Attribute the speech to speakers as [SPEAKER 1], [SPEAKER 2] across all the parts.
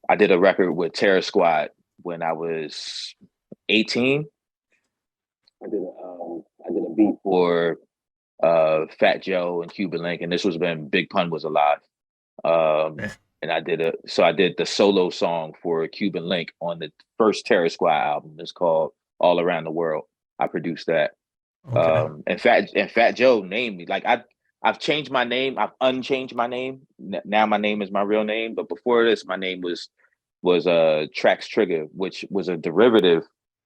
[SPEAKER 1] I did a record with Terror Squad when I was 18. I did a beat for Fat Joe and Cuban Link, and this was when Big Pun was alive.
[SPEAKER 2] Eh,
[SPEAKER 1] And I did the solo song for Cuban Link on the first Terror Squad album. It's called All Around the World. I produced that.
[SPEAKER 2] okay.
[SPEAKER 1] And Fat Joe named me. Like I've changed my name. I've unchanged my name. Now my name is my real name. But before this, my name was Trax Trigger, which was a derivative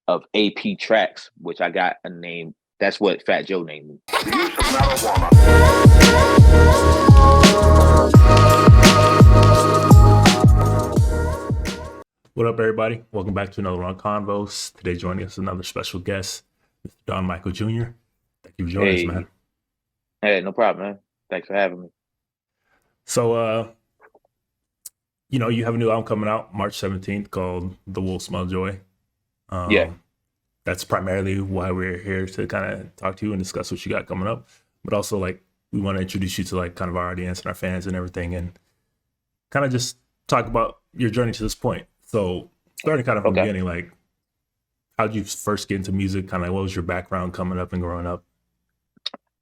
[SPEAKER 1] of AP Tracks, which I got a name. That's what Fat Joe named me. The use of marijuana.
[SPEAKER 2] What up, everybody? Welcome back to another one on Convos. Today, joining us another special guest, Mr. Don Michael Jr. Thank you for joining us, man.
[SPEAKER 1] Hey, hey, no problem, man. Thanks for having me.
[SPEAKER 2] So, you have a new album coming out March 17th called "The Wolf Smell Joy."
[SPEAKER 1] Yeah.
[SPEAKER 2] Um, that's primarily why we're here to kind of talk to you and discuss what you got coming up. But also, like, we want to introduce you to like kind of our audience and our fans and everything, and kind of just talk about your journey to this point. So, starting kind of from the
[SPEAKER 1] Okay.
[SPEAKER 2] beginning, like, how did you first get into music? Kind of like, what was your background coming up and growing up?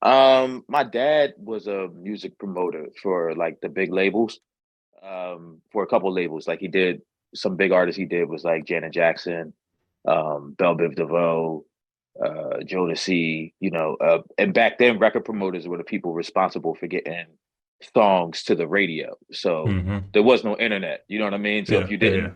[SPEAKER 1] My dad was a music promoter for like the big labels. For a couple labels. Like he did some big artists he did was like Janet Jackson, Belle Biv DeVoe, Jodeci, and back then record promoters were the people responsible for getting songs to the radio. So
[SPEAKER 2] Mm-hmm.
[SPEAKER 1] there was no internet, you know what I mean? So
[SPEAKER 2] Yeah, yeah, yeah.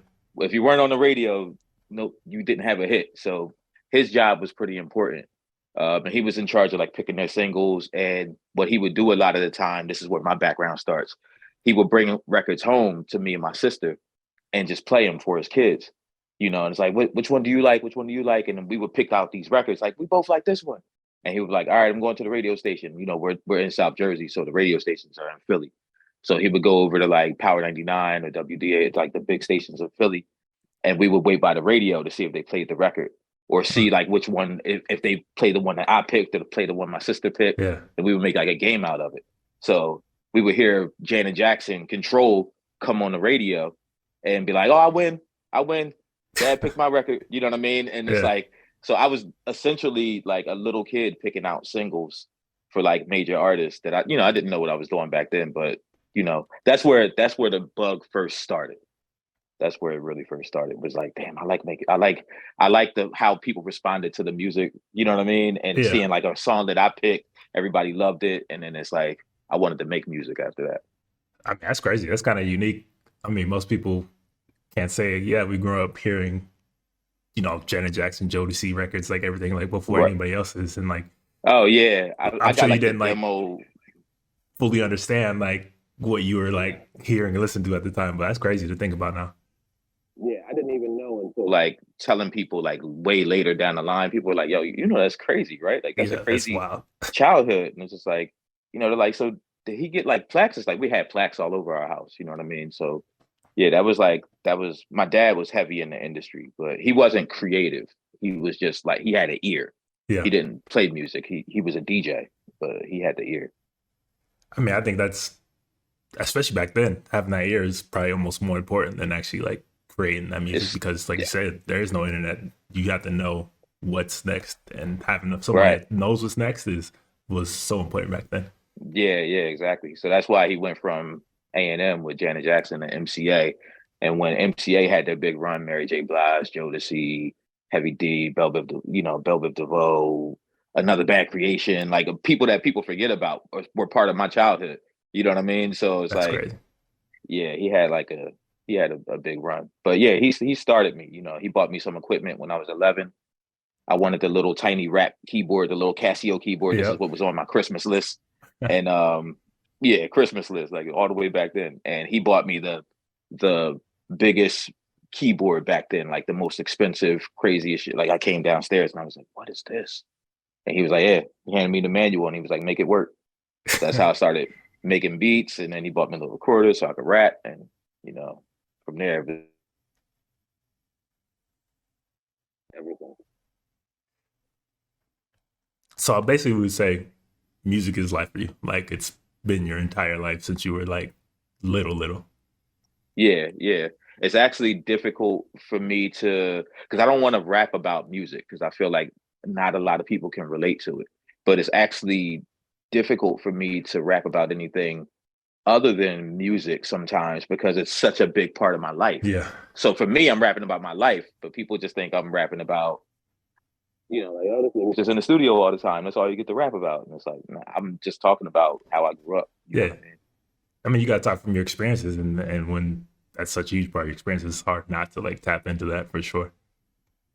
[SPEAKER 1] if you weren't on the radio, no, you didn't have a hit. So his job was pretty important. And he was in charge of like picking their singles. And what he would do a lot of the time, this is where my background starts. He would bring records home to me and my sister and just play them for his kids. And it's like, which one do you like? Which one do you like? And then we would pick out these records. Like, we both like this one. And he was like, all right, I'm going to the radio station. We're in South Jersey, so the radio stations are in Philly. So he would go over to like Power 99 or WDA, it's like the big stations of Philly, and we would wait by the radio to see if they played the record or
[SPEAKER 2] Huh.
[SPEAKER 1] see like which one, if they play the one that I picked or play the one my sister picked,
[SPEAKER 2] Yeah.
[SPEAKER 1] and we would make like a game out of it. So we would hear Janet Jackson Control come on the radio and be like, oh, I win. Dad picked my record. You know what I mean? And it's
[SPEAKER 2] Yeah.
[SPEAKER 1] like, so I was essentially like a little kid picking out singles for like major artists that I didn't know what I was doing back then, but that's where the bug first started. That's where it really first started. Was like, damn, I like the how people responded to the music. You know what I mean? And
[SPEAKER 2] Yeah.
[SPEAKER 1] seeing like a song that I picked, everybody loved it, and then it's like I wanted to make music after that.
[SPEAKER 2] I mean, that's crazy. That's kind of unique. I mean, most people can't say, yeah, we grew up hearing, Janet Jackson, Jodeci records, like everything, like before
[SPEAKER 1] Right.
[SPEAKER 2] anybody else's. And like,
[SPEAKER 1] Oh yeah, I
[SPEAKER 2] I'm sure
[SPEAKER 1] got
[SPEAKER 2] you
[SPEAKER 1] like the
[SPEAKER 2] didn't like
[SPEAKER 1] demo.
[SPEAKER 2] fully understand like what you were
[SPEAKER 1] Yeah.
[SPEAKER 2] like hearing and listening to at the time. But that's crazy to think about now.
[SPEAKER 1] Yeah, I didn't even know until like telling people like way later down the line. People were like, "Yo, that's crazy, right? Like that's a
[SPEAKER 2] Yeah, that's
[SPEAKER 1] crazy
[SPEAKER 2] wild.
[SPEAKER 1] childhood." And it's just like, they're like, "So did he get like plaques?" It's like we had plaques all over our house. You know what I mean? So yeah, that was my dad was heavy in the industry, but he wasn't creative. He was just like he had an ear.
[SPEAKER 2] Yeah.
[SPEAKER 1] He didn't play music. He was a DJ, but he had the ear.
[SPEAKER 2] I mean, I think that's, especially back then, having that ear is probably almost more important than actually like creating that music
[SPEAKER 1] It's
[SPEAKER 2] because, like you
[SPEAKER 1] yeah,
[SPEAKER 2] said, there is no internet. You have to know what's next, and having somebody
[SPEAKER 1] right.
[SPEAKER 2] that knows what's next is was so important back then.
[SPEAKER 1] Yeah, yeah, exactly. So that's why he went from A&M with Janet Jackson to MCA. And when MCA had their big run, Mary J. Blige, Jodeci, Heavy D, Belle Biv DeVoe, another bad creation, like people that people forget about were part of my childhood. You know what I mean? So it's
[SPEAKER 2] That's
[SPEAKER 1] like,
[SPEAKER 2] crazy.
[SPEAKER 1] yeah, he had a big run. But yeah, he started me. He bought me some equipment when I was 11. I wanted the little tiny rap keyboard, the little Casio keyboard. This is
[SPEAKER 2] Yep.
[SPEAKER 1] what was on my Christmas list. And yeah, Christmas list, like all the way back then. And he bought me the biggest keyboard back then, like the most expensive, craziest shit. Like I came downstairs and I was like, what is this? And he was like, yeah, he handed me the manual and he was like, make it work. So that's how I started making beats. And then he bought me a little recorder so I could rap. And, you know, from there, everything.
[SPEAKER 2] So I basically would say music is life for you. Like it's been your entire life since you were like little.
[SPEAKER 1] Yeah, yeah. It's actually difficult for me to, because I don't want to rap about music because I feel like not a lot of people can relate to it. But it's actually difficult for me to rap about anything other than music sometimes because it's such a big part of my life.
[SPEAKER 2] Yeah.
[SPEAKER 1] So for me, I'm rapping about my life, but people just think I'm rapping about, like, oh, this nigga's just in the studio all the time. That's all you get to rap about. And it's like, nah, I'm just talking about how I grew up. You know
[SPEAKER 2] Yeah.
[SPEAKER 1] what I mean?
[SPEAKER 2] I mean, you got to talk from your experiences, and when that's such a huge part of your experience, it's hard not to like tap into that for sure.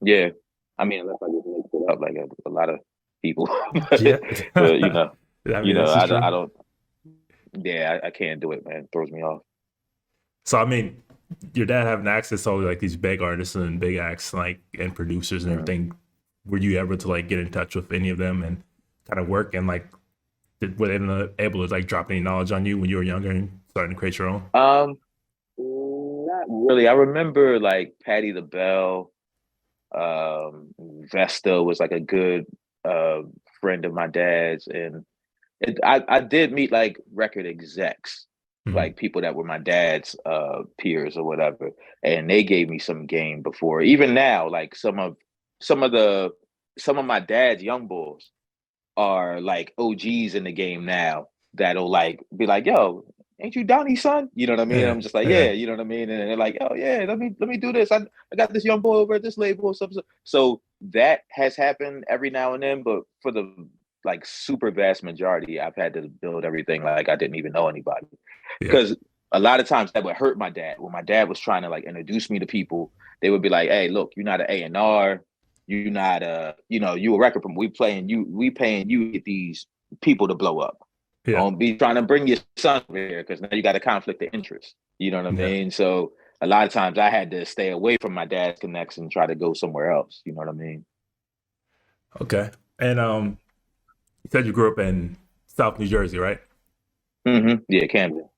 [SPEAKER 1] Yeah. I mean, unless I just make it up like a lot of people,
[SPEAKER 2] Yeah.
[SPEAKER 1] but
[SPEAKER 2] I mean, this is
[SPEAKER 1] I
[SPEAKER 2] true.
[SPEAKER 1] don't. Yeah, I can't do it, man. It throws me off.
[SPEAKER 2] So, I mean, your dad having access to all like these big artists and big acts, like and producers and
[SPEAKER 1] Mm.
[SPEAKER 2] everything. Were you ever to like get in touch with any of them and kind of work and like were they able to like drop any knowledge on you when you were younger and starting to create your own?
[SPEAKER 1] Um, Not really. I remember like Patty LaBelle, Vesta was like a good uh friend of my dad's, and I did meet like record execs,
[SPEAKER 2] Mm-hmm.
[SPEAKER 1] like people that were my dad's peers or whatever, and they gave me some game before. Even now, like some of the some of my dad's young bulls are like OGs in the game now that'll like be like, yo, ain't you Donnie's son? You know what I mean?
[SPEAKER 2] Yeah,
[SPEAKER 1] I'm just like,
[SPEAKER 2] yeah,
[SPEAKER 1] yeah, you know what I mean? And they're like, oh yeah, let me do this. I got this young boy over at this label or something. So that has happened every now and then, but for the like super vast majority, I've had to build everything like I didn't even know anybody.
[SPEAKER 2] yeah,
[SPEAKER 1] Because a lot of times that would hurt my dad. When my dad was trying to like introduce me to people, they would be like, hey, look, you're not an A&R, you're not you a record from we paying you to get these people to blow up.
[SPEAKER 2] yeah,
[SPEAKER 1] Don't be trying to bring your son over here because now you got a conflict of interest. You know what I
[SPEAKER 2] yeah.
[SPEAKER 1] mean? So a lot of times I had to stay away from my dad's connects and try to go somewhere else. You know what I mean?
[SPEAKER 2] Okay. And you said you grew up in South New Jersey, right?
[SPEAKER 1] Yeah, Camden.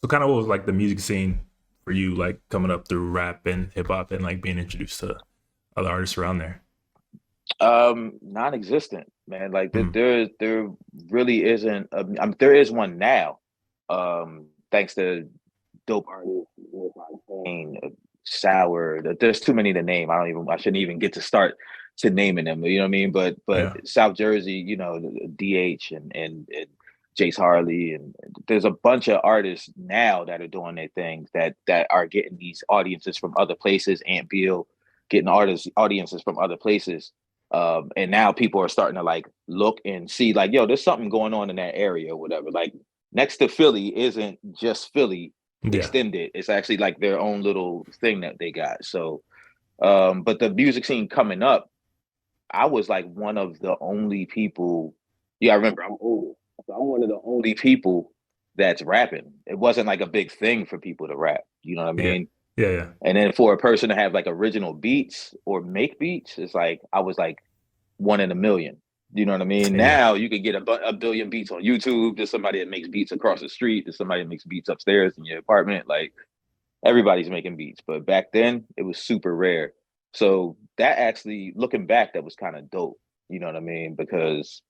[SPEAKER 2] So kind of what was like the music scene for you, like coming up through rap and hip hop and like being introduced to other artists around there?
[SPEAKER 1] Non-existent, man. Like
[SPEAKER 2] Mm,
[SPEAKER 1] there really isn't. There is one now, thanks to dope artists, Kane, Sour. There's too many to name. I shouldn't even get to start to naming them. You know what I mean? But
[SPEAKER 2] yeah,
[SPEAKER 1] South Jersey, DH and Jace Harley, and there's a bunch of artists now that are doing their things that are getting these audiences from other places. Ant Beal getting artists audiences from other places. And now people are starting to like look and see like, yo, there's something going on in that area or whatever. Like next to Philly isn't just Philly
[SPEAKER 2] yeah,
[SPEAKER 1] extended. It's actually like their own little thing that they got. So, but the music scene coming up, I was like one of the only people. Yeah, I remember I'm older. So I'm one of the only people that's rapping. It wasn't like a big thing for people to rap. You know what I
[SPEAKER 2] yeah,
[SPEAKER 1] mean?
[SPEAKER 2] yeah, yeah,
[SPEAKER 1] And then for a person to have like original beats or make beats, it's like I was like one in a million. You know what I mean?
[SPEAKER 2] yeah,
[SPEAKER 1] Now you could get a billion beats on YouTube. There's somebody that makes beats across the street. There's somebody that makes beats upstairs in your apartment. Like everybody's making beats. But back then it was super rare. So that actually, looking back, that was kind of dope. You know what I mean? Because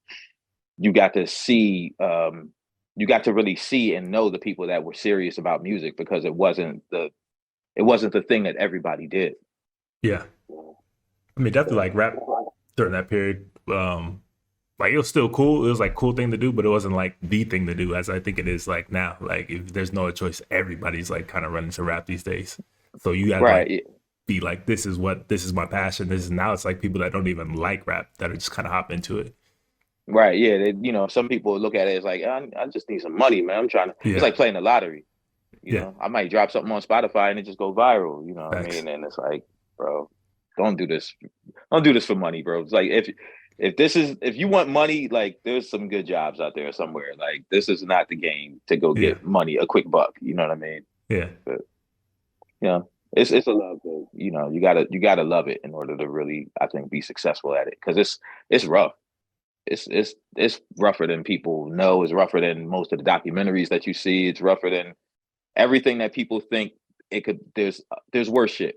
[SPEAKER 1] you got to see, you got to really see and know the people that were serious about music because it wasn't the thing that everybody did.
[SPEAKER 2] yeah. I mean, definitely like rap during that period. Like it was still cool. It was like cool thing to do, but it wasn't like the thing to do as I think it is like now. Like if there's no choice, everybody's like kind of running to rap these days. So you gotta like
[SPEAKER 1] Right.
[SPEAKER 2] be like, this is my passion. This is now it's like people that don't even like rap that are just kind of hop into it.
[SPEAKER 1] Right. Yeah. Some people look at it as like, I just need some money, man. I'm trying to, it's
[SPEAKER 2] Yeah,
[SPEAKER 1] like playing the lottery.
[SPEAKER 2] yeah,
[SPEAKER 1] I might drop something on Spotify and it just go viral. You know what I
[SPEAKER 2] facts.
[SPEAKER 1] mean? And it's like, bro, don't do this. Don't do this for money, bro. It's like if you want money, like there's some good jobs out there somewhere. Like this is not the game to go
[SPEAKER 2] Yeah,
[SPEAKER 1] get money, a quick buck. You know what I mean?
[SPEAKER 2] yeah,
[SPEAKER 1] But it's a love thing. You gotta love it in order to really, I think, be successful at it. Because it's rough. It's rougher than people know. It's rougher than most of the documentaries that you see. It's rougher than everything that people think it could. There's worse shit.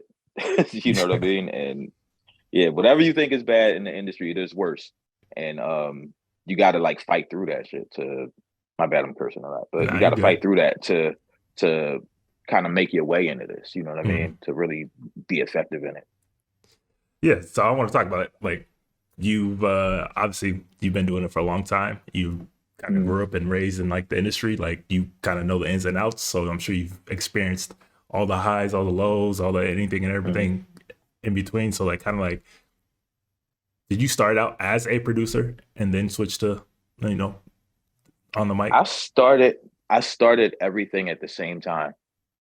[SPEAKER 1] You know what I
[SPEAKER 2] yeah,
[SPEAKER 1] mean? And yeah, whatever you think is bad in the industry, there's worse. And you got to like fight through that shit. To My bad, I'm cursing a lot, but you
[SPEAKER 2] nah, you
[SPEAKER 1] got to fight
[SPEAKER 2] good.
[SPEAKER 1] through that to kind of make your way into this. You know what I
[SPEAKER 2] Mm.
[SPEAKER 1] mean? To really be effective in it.
[SPEAKER 2] Yeah, so I want to talk about it. Like you've obviously you've been doing it for a long time. You kind of
[SPEAKER 1] Mm,
[SPEAKER 2] grew up and raised in like the industry. Like you kind of know the ins and outs. So I'm sure you've experienced all the highs, all the lows, all the anything and
[SPEAKER 1] mm.
[SPEAKER 2] everything in between. So like kind of like, did you start out as a producer and then switch to you know on the mic?
[SPEAKER 1] I started I started everything at the same time.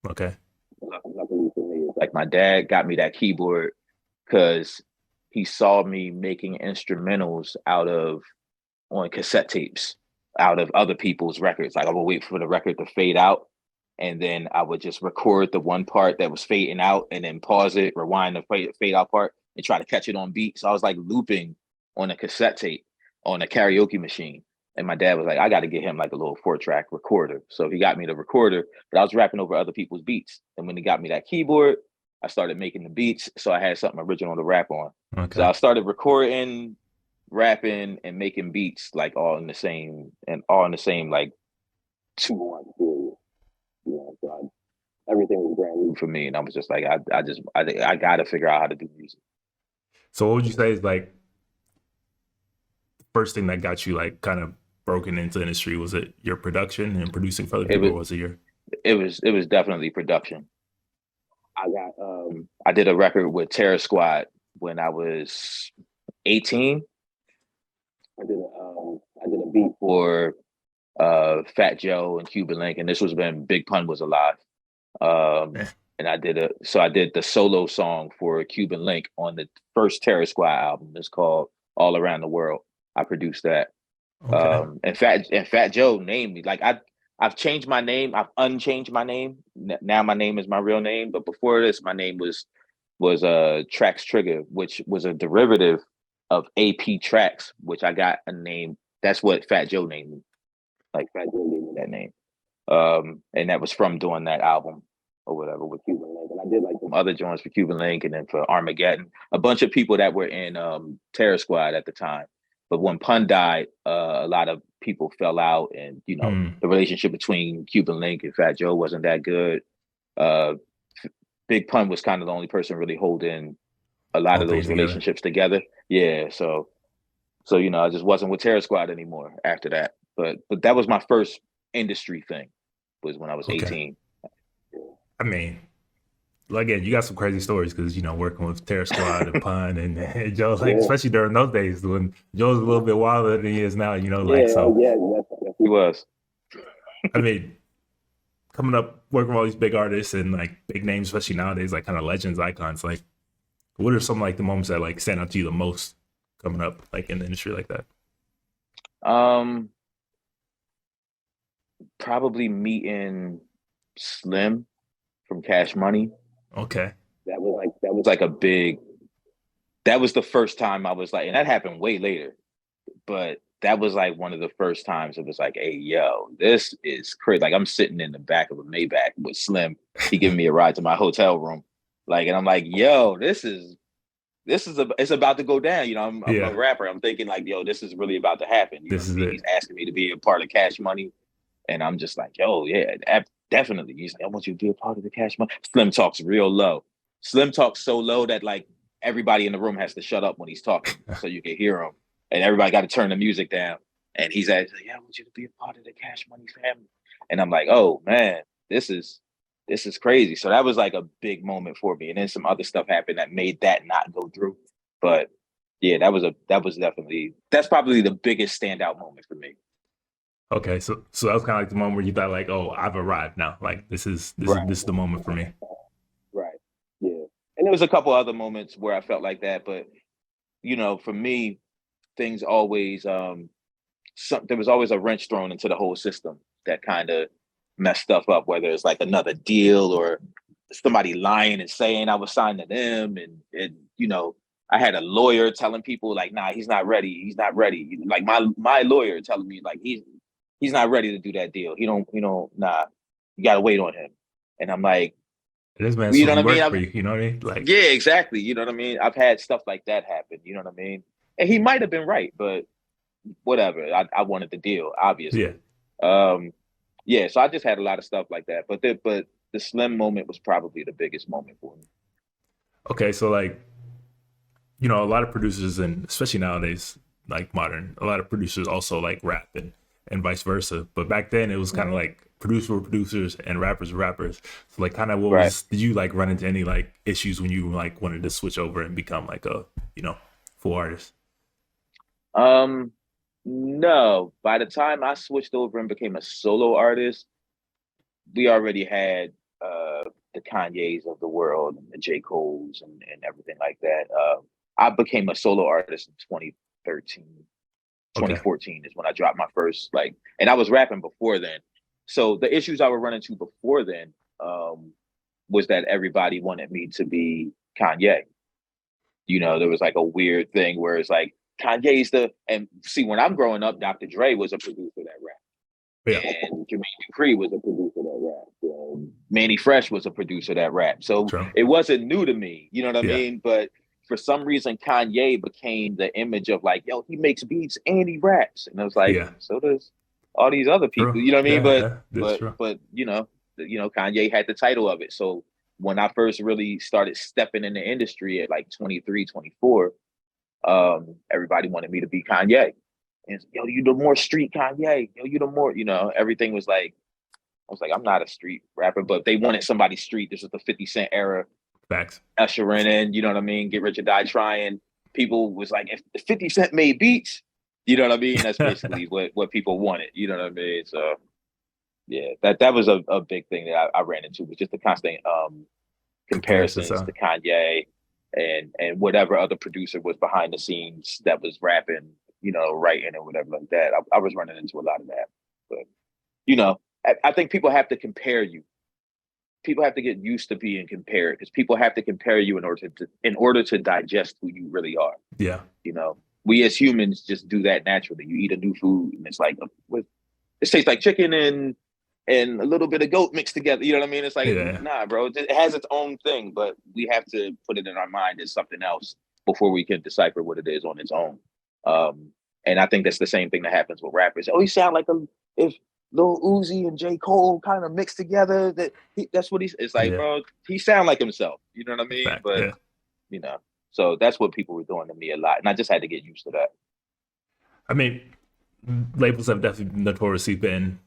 [SPEAKER 2] Okay.
[SPEAKER 1] Luckily for me, like my dad got me that keyboard because he saw me making instrumentals out of on cassette tapes out of other people's records. Like I would wait for the record to fade out, and then I would just record the one part that was fading out, and then pause it, rewind the fade out part, and try to catch it on beat. So I was like looping on a cassette tape on a karaoke machine. And my dad was like, I got to get him like a little 4-track recorder. So he got me the recorder, but I was rapping over other people's beats. And when he got me that keyboard, I started making the beats. So I had something original to rap on. So
[SPEAKER 2] Okay.
[SPEAKER 1] I started recording, rapping, and making beats like all in the same like 2 month period. You know, so everything was brand new for me, and I was just like, I got to figure out how to do music.
[SPEAKER 2] So what would you say is like first thing that got you like kind of broken into the industry? Was it your production and producing for other
[SPEAKER 1] It
[SPEAKER 2] people,
[SPEAKER 1] was
[SPEAKER 2] or was it your
[SPEAKER 1] it was definitely production. I did a record with Terror Squad when I was 18. I did a beat for Fat Joe and Cuban Link, and this was when Big Pun was alive. Um,
[SPEAKER 2] eh,
[SPEAKER 1] and I did the solo song for Cuban Link on the first Terror Squad album. It's called All Around the World. I produced that.
[SPEAKER 2] okay.
[SPEAKER 1] And Fat Joe named me. Like I've changed my name. I've unchanged my name. Now my name is my real name. But before this, my name was Trax Trigger, which was a derivative of AP Tracks, which I got a name. That's what Fat Joe named me. Like Fat Joe gave me that name. And that was from doing that album or whatever with Cuban Link. And I did like some other joints for Cuban Link and then for Armageddon. A bunch of people that were in Terror Squad at the time. But when Pun died, a lot of people fell out, and you know
[SPEAKER 2] Mm,
[SPEAKER 1] the relationship between Cuban Link and Fat Joe wasn't that good. Uh, Big Pun was kind of the only person really holding a lot
[SPEAKER 2] whole
[SPEAKER 1] of
[SPEAKER 2] thing
[SPEAKER 1] those
[SPEAKER 2] together.
[SPEAKER 1] relationships together. Yeah, so you know I just wasn't with Terror Squad anymore after that. But that was my first industry thing was when I was
[SPEAKER 2] Okay.
[SPEAKER 1] 18.
[SPEAKER 2] I mean, well, again, you got some crazy stories because working with Terror Squad and Pun and Joe, like
[SPEAKER 1] Yeah,
[SPEAKER 2] especially during those days when Joe's a little bit wilder than he is now. Like
[SPEAKER 1] yeah, oh
[SPEAKER 2] so.
[SPEAKER 1] yeah, yes, he was.
[SPEAKER 2] I mean, coming up working with all these big artists and like big names, especially nowadays, like kind of legends, icons. Like, what are some like the moments that like stand out to you the most coming up like in the industry like that?
[SPEAKER 1] Um, Probably meeting Slim from Cash Money.
[SPEAKER 2] Okay.
[SPEAKER 1] That was like a big. That was the first time I was like, and that happened way later. But that was like one of the first times it was like, hey, yo, this is crazy. Like I'm sitting in the back of a Maybach with Slim. He giving me a ride to my hotel room. Like, and I'm like, yo, it's about to go down. You know, I'm a
[SPEAKER 2] Yeah,
[SPEAKER 1] rapper. I'm thinking like, yo, this is really about to happen. You know
[SPEAKER 2] this
[SPEAKER 1] what I
[SPEAKER 2] is
[SPEAKER 1] mean?
[SPEAKER 2] it.
[SPEAKER 1] He's asking me to be a part of Cash Money. And I'm just like, yo, yeah, definitely. He's like, I want you to be a part of the Cash Money. Slim talks real low. Slim talks so low that like everybody in the room has to shut up when he's talking so you can hear him. And everybody got to turn the music down. And he's like, yeah, I want you to be a part of the Cash Money family. And I'm like, oh man, this is crazy. So that was like a big moment for me. And then some other stuff happened that made that not go through. But yeah, that's probably the biggest standout moment for me.
[SPEAKER 2] Okay, so that was kind of like the moment where you thought like, oh, I've arrived now. Like
[SPEAKER 1] Right.
[SPEAKER 2] this is the moment for me.
[SPEAKER 1] Right. Yeah. And there was a couple other moments where I felt like that, but you know, for me, things always there was always a wrench thrown into the whole system that kind of messed stuff up, whether it's like another deal or somebody lying and saying I was signed to them, and you know, I had a lawyer telling people like, nah, he's not ready. He's not ready. Like my lawyer telling me like he's not ready to do that deal. Nah, you gotta wait on him. And I'm like,
[SPEAKER 2] This man's
[SPEAKER 1] you know
[SPEAKER 2] supposed to
[SPEAKER 1] what
[SPEAKER 2] be
[SPEAKER 1] I mean?
[SPEAKER 2] working for you. You know what I mean? Like,
[SPEAKER 1] Yeah, exactly. You know what I mean? I've had stuff like that happen. You know what I mean? And he might have been right, but whatever. I wanted the deal,
[SPEAKER 2] yeah.
[SPEAKER 1] obviously. Yeah, so I just had a lot of stuff like that. But the Slim moment was probably the biggest moment for me.
[SPEAKER 2] Okay, so like, a lot of producers, and especially nowadays, like modern, a lot of producers also like rap and vice versa. But back then it was kind of
[SPEAKER 1] Mhm.
[SPEAKER 2] like producers were producers and rappers were rappers. So like kind of
[SPEAKER 1] Right.
[SPEAKER 2] did you like run into any like issues when you like wanted to switch over and become like a, full artist?
[SPEAKER 1] Um, no. By the time I switched over and became a solo artist, we already had the Kanye's of the world and the J. Cole's and everything like that. I became a solo artist in 2013.
[SPEAKER 2] Okay.
[SPEAKER 1] 2014 is when I dropped my first like, and I was rapping before then. So the issues I would run into before then was that everybody wanted me to be Kanye. There was like a weird thing where it's like Kanye's the and see when I'm growing up, Dr. Dre was a producer that
[SPEAKER 2] Yeah.
[SPEAKER 1] rap, and Jermaine Dupri was a producer that rap, and Manny Fresh was a producer that rap. So
[SPEAKER 2] True.
[SPEAKER 1] it wasn't new to me, you know what I
[SPEAKER 2] Yeah.
[SPEAKER 1] mean? But for some reason, Kanye became the image of like, yo, he makes beats and he raps, and I was like,
[SPEAKER 2] Yeah.
[SPEAKER 1] so does all these other people,
[SPEAKER 2] True.
[SPEAKER 1] you know what I mean?
[SPEAKER 2] Yeah.
[SPEAKER 1] But
[SPEAKER 2] Yeah. That's
[SPEAKER 1] but
[SPEAKER 2] true.
[SPEAKER 1] but Kanye had the title of it, so when I first really started stepping in the industry at like 23, 24, everybody wanted me to be Kanye. And yo, you the more street Kanye. Yo, you the more, everything was like, I was like, I'm not a street rapper, but they wanted somebody street. This was the 50 Cent era,
[SPEAKER 2] Facts.
[SPEAKER 1] ushering in, you know what I mean? Get Rich or Die Trying. People was like, if 50 Cent made beats, you know what I mean? That's basically what people wanted, you know what I mean? So yeah, that was a big thing that I ran into, was just the constant
[SPEAKER 2] Comparison.
[SPEAKER 1] comparisons
[SPEAKER 2] So
[SPEAKER 1] to Kanye and whatever other producer was behind the scenes that was rapping, writing or whatever like that. I was running into a lot of that, but I think people have to compare you. People have to get used to being compared because people have to compare you in order to digest who you really are.
[SPEAKER 2] yeah.
[SPEAKER 1] You know, we as humans just do that naturally. You eat a new food and it's like, it tastes like chicken and a little bit of goat mixed together. You know what I mean? It's like,
[SPEAKER 2] Yeah.
[SPEAKER 1] nah, bro. It has its own thing, but we have to put it in our mind as something else before we can decipher what it is on its own. Um, and I think that's the same thing that happens with rappers. Oh, he sound like if Lil Uzi and J. Cole kind of mixed together. That's what he's. It's like,
[SPEAKER 2] Yeah.
[SPEAKER 1] bro, he sound like himself. You know what I mean?
[SPEAKER 2] Fact.
[SPEAKER 1] But
[SPEAKER 2] Yeah.
[SPEAKER 1] you know, so that's what people were doing to me a lot, and I just had to get used to that.
[SPEAKER 2] I mean, labels have definitely notoriously been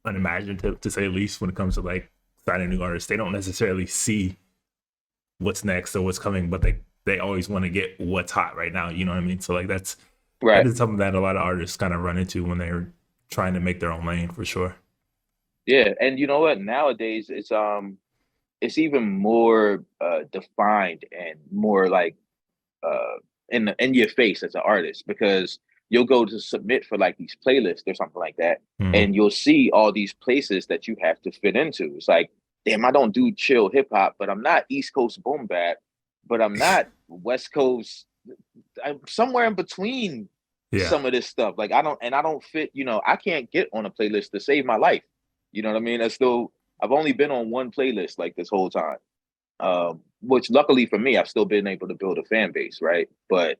[SPEAKER 2] unimaginative, to say the least, when it comes to like signing new artists. They don't necessarily see what's next or what's coming, but they always want to get what's hot right now. You know what I mean? So like that
[SPEAKER 1] Right.
[SPEAKER 2] is something that a lot of artists kind of run into when they're trying to make their own lane, for sure.
[SPEAKER 1] Yeah, and you know what? Nowadays, it's even more defined and more like in your face as an artist, because you'll go to submit for like these playlists or something like that,
[SPEAKER 2] Mm-hmm.
[SPEAKER 1] and you'll see all these places that you have to fit into. It's like, damn, I don't do chill hip hop, but I'm not East Coast boom bap, but I'm not West Coast. I'm somewhere in between
[SPEAKER 2] Yeah.
[SPEAKER 1] some of this stuff. Like I don't fit. I can't get on a playlist to save my life. You know what I mean? I've only been on one playlist like this whole time. Which luckily for me, I've still been able to build a fan base, right? But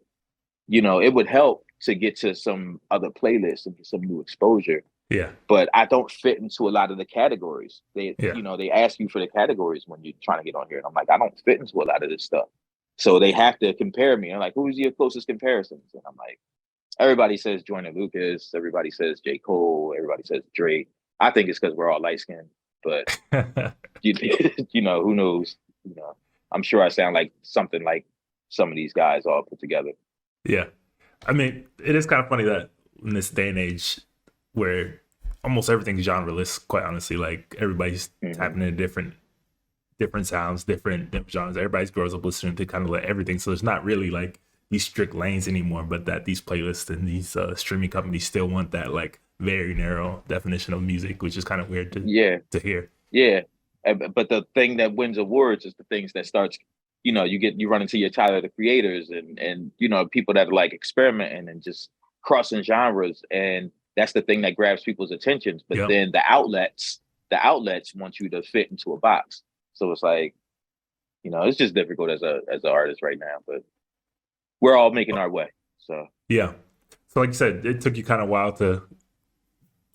[SPEAKER 1] it would help to get to some other playlists and get some new exposure.
[SPEAKER 2] Yeah.
[SPEAKER 1] But I don't fit into a lot of the categories. They,
[SPEAKER 2] Yeah.
[SPEAKER 1] they ask you for the categories when you're trying to get on here, and I'm like, I don't fit into a lot of this stuff. So they have to compare me. I'm like, who's your closest comparisons? And I'm like, everybody says Joyner Lucas, everybody says J. Cole, everybody says Drake. I think it's because we're all light skinned, but you, who knows? I'm sure I sound like something like some of these guys all put together.
[SPEAKER 2] Yeah. I mean, it is kind of funny that in this day and age where almost everything's genreless, quite honestly, like everybody's
[SPEAKER 1] Hmm.
[SPEAKER 2] tapping into different sounds, different genres. Everybody grows up listening to kind of like everything. So there's not really like these strict lanes anymore, but that these playlists and these streaming companies still want that like very narrow definition of music, which is kind of weird
[SPEAKER 1] Yeah,
[SPEAKER 2] to hear.
[SPEAKER 1] yeah. But the thing that wins awards is the things that starts. You run into your Tyler the creators and people that are like experimenting and just crossing genres, and that's the thing that grabs people's attentions. But
[SPEAKER 2] Yep.
[SPEAKER 1] then the outlets want you to fit into a box. So it's like, it's just difficult as an artist right now. But we're all making our way. So
[SPEAKER 2] Yeah. So like you said, it took you kind of a while to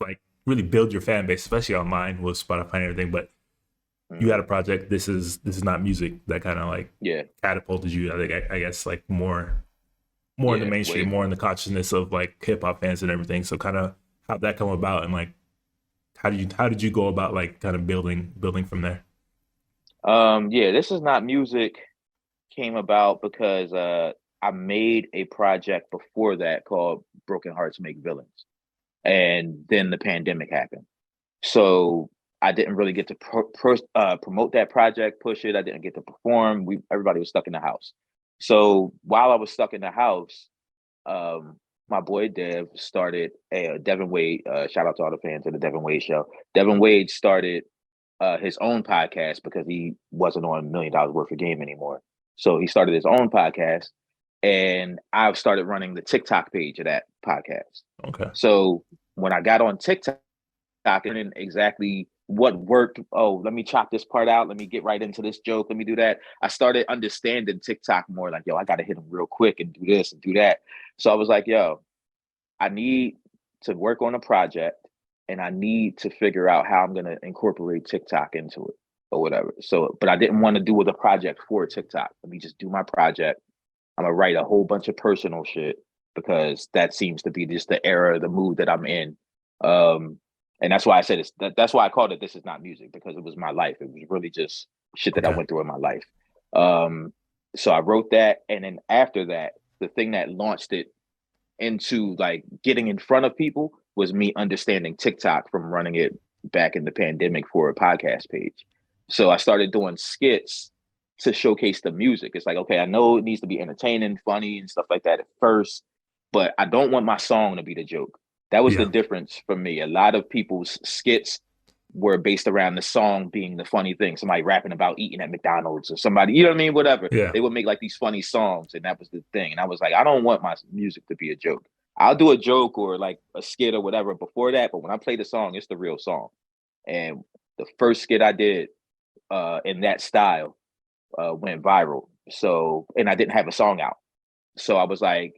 [SPEAKER 2] like really build your fan base, especially online with Spotify and everything. But you
[SPEAKER 1] Hmm.
[SPEAKER 2] had a project. This is not music that kind of like
[SPEAKER 1] Yeah,
[SPEAKER 2] catapulted you. I think I guess like more in the
[SPEAKER 1] yeah, way
[SPEAKER 2] mainstream, more in
[SPEAKER 1] more.
[SPEAKER 2] the consciousness of like hip hop fans and everything. So kind of how'd that come about, and like how did you go about like kind of building from there?
[SPEAKER 1] Yeah, this is not music came about because I made a project before that called Broken Hearts Make Villains. And then the pandemic happened. So I didn't really get to promote that project, push it. I didn't get to perform. Everybody was stuck in the house. So while I was stuck in the house, um, my boy Dev started a Devin Wade. Shout out to all the fans of the Devin Wade show. Devin Wade started his own podcast because he wasn't on $1 million worth of game anymore. So he started his own podcast, and I've started running the TikTok page of that podcast.
[SPEAKER 2] Okay,
[SPEAKER 1] So when I got on TikTok and exactly what worked, oh, let me chop this part out, let me get right into this joke, let me do that. I started understanding TikTok more like, yo, I got to hit them real quick and do this and do that. So I was like, yo, I need to work on a project and I need to figure out how I'm going to incorporate TikTok into it or whatever. So, but I didn't want to do with a project for TikTok. Let me just do my project. I'm gonna write a whole bunch of personal shit because that seems to be just the era, the mood that I'm in. Um, and that's why I said that's why I called it "This Is Not Music" because it was my life. It was really just shit that I
[SPEAKER 2] okay,
[SPEAKER 1] went through in my life. Um, so I wrote that, and then after that, the thing that launched it into like getting in front of people was me understanding TikTok from running it back in the pandemic for a podcast page. So I started doing skits to showcase the music. It's like, okay, I know it needs to be entertaining, funny, and stuff like that at first, but I don't want my song to be the joke. That was the
[SPEAKER 2] yeah,
[SPEAKER 1] difference for me. A lot of people's skits were based around the song being the funny thing. Somebody rapping about eating at McDonald's or somebody, you know what I mean? Whatever.
[SPEAKER 2] yeah.
[SPEAKER 1] They would make like these funny songs, and that was the thing. And I was like, I don't want my music to be a joke. I'll do a joke or like a skit or whatever before that, but when I play the song, it's the real song. And the first skit I did in that style went viral. So, and I didn't have a song out. So I was like,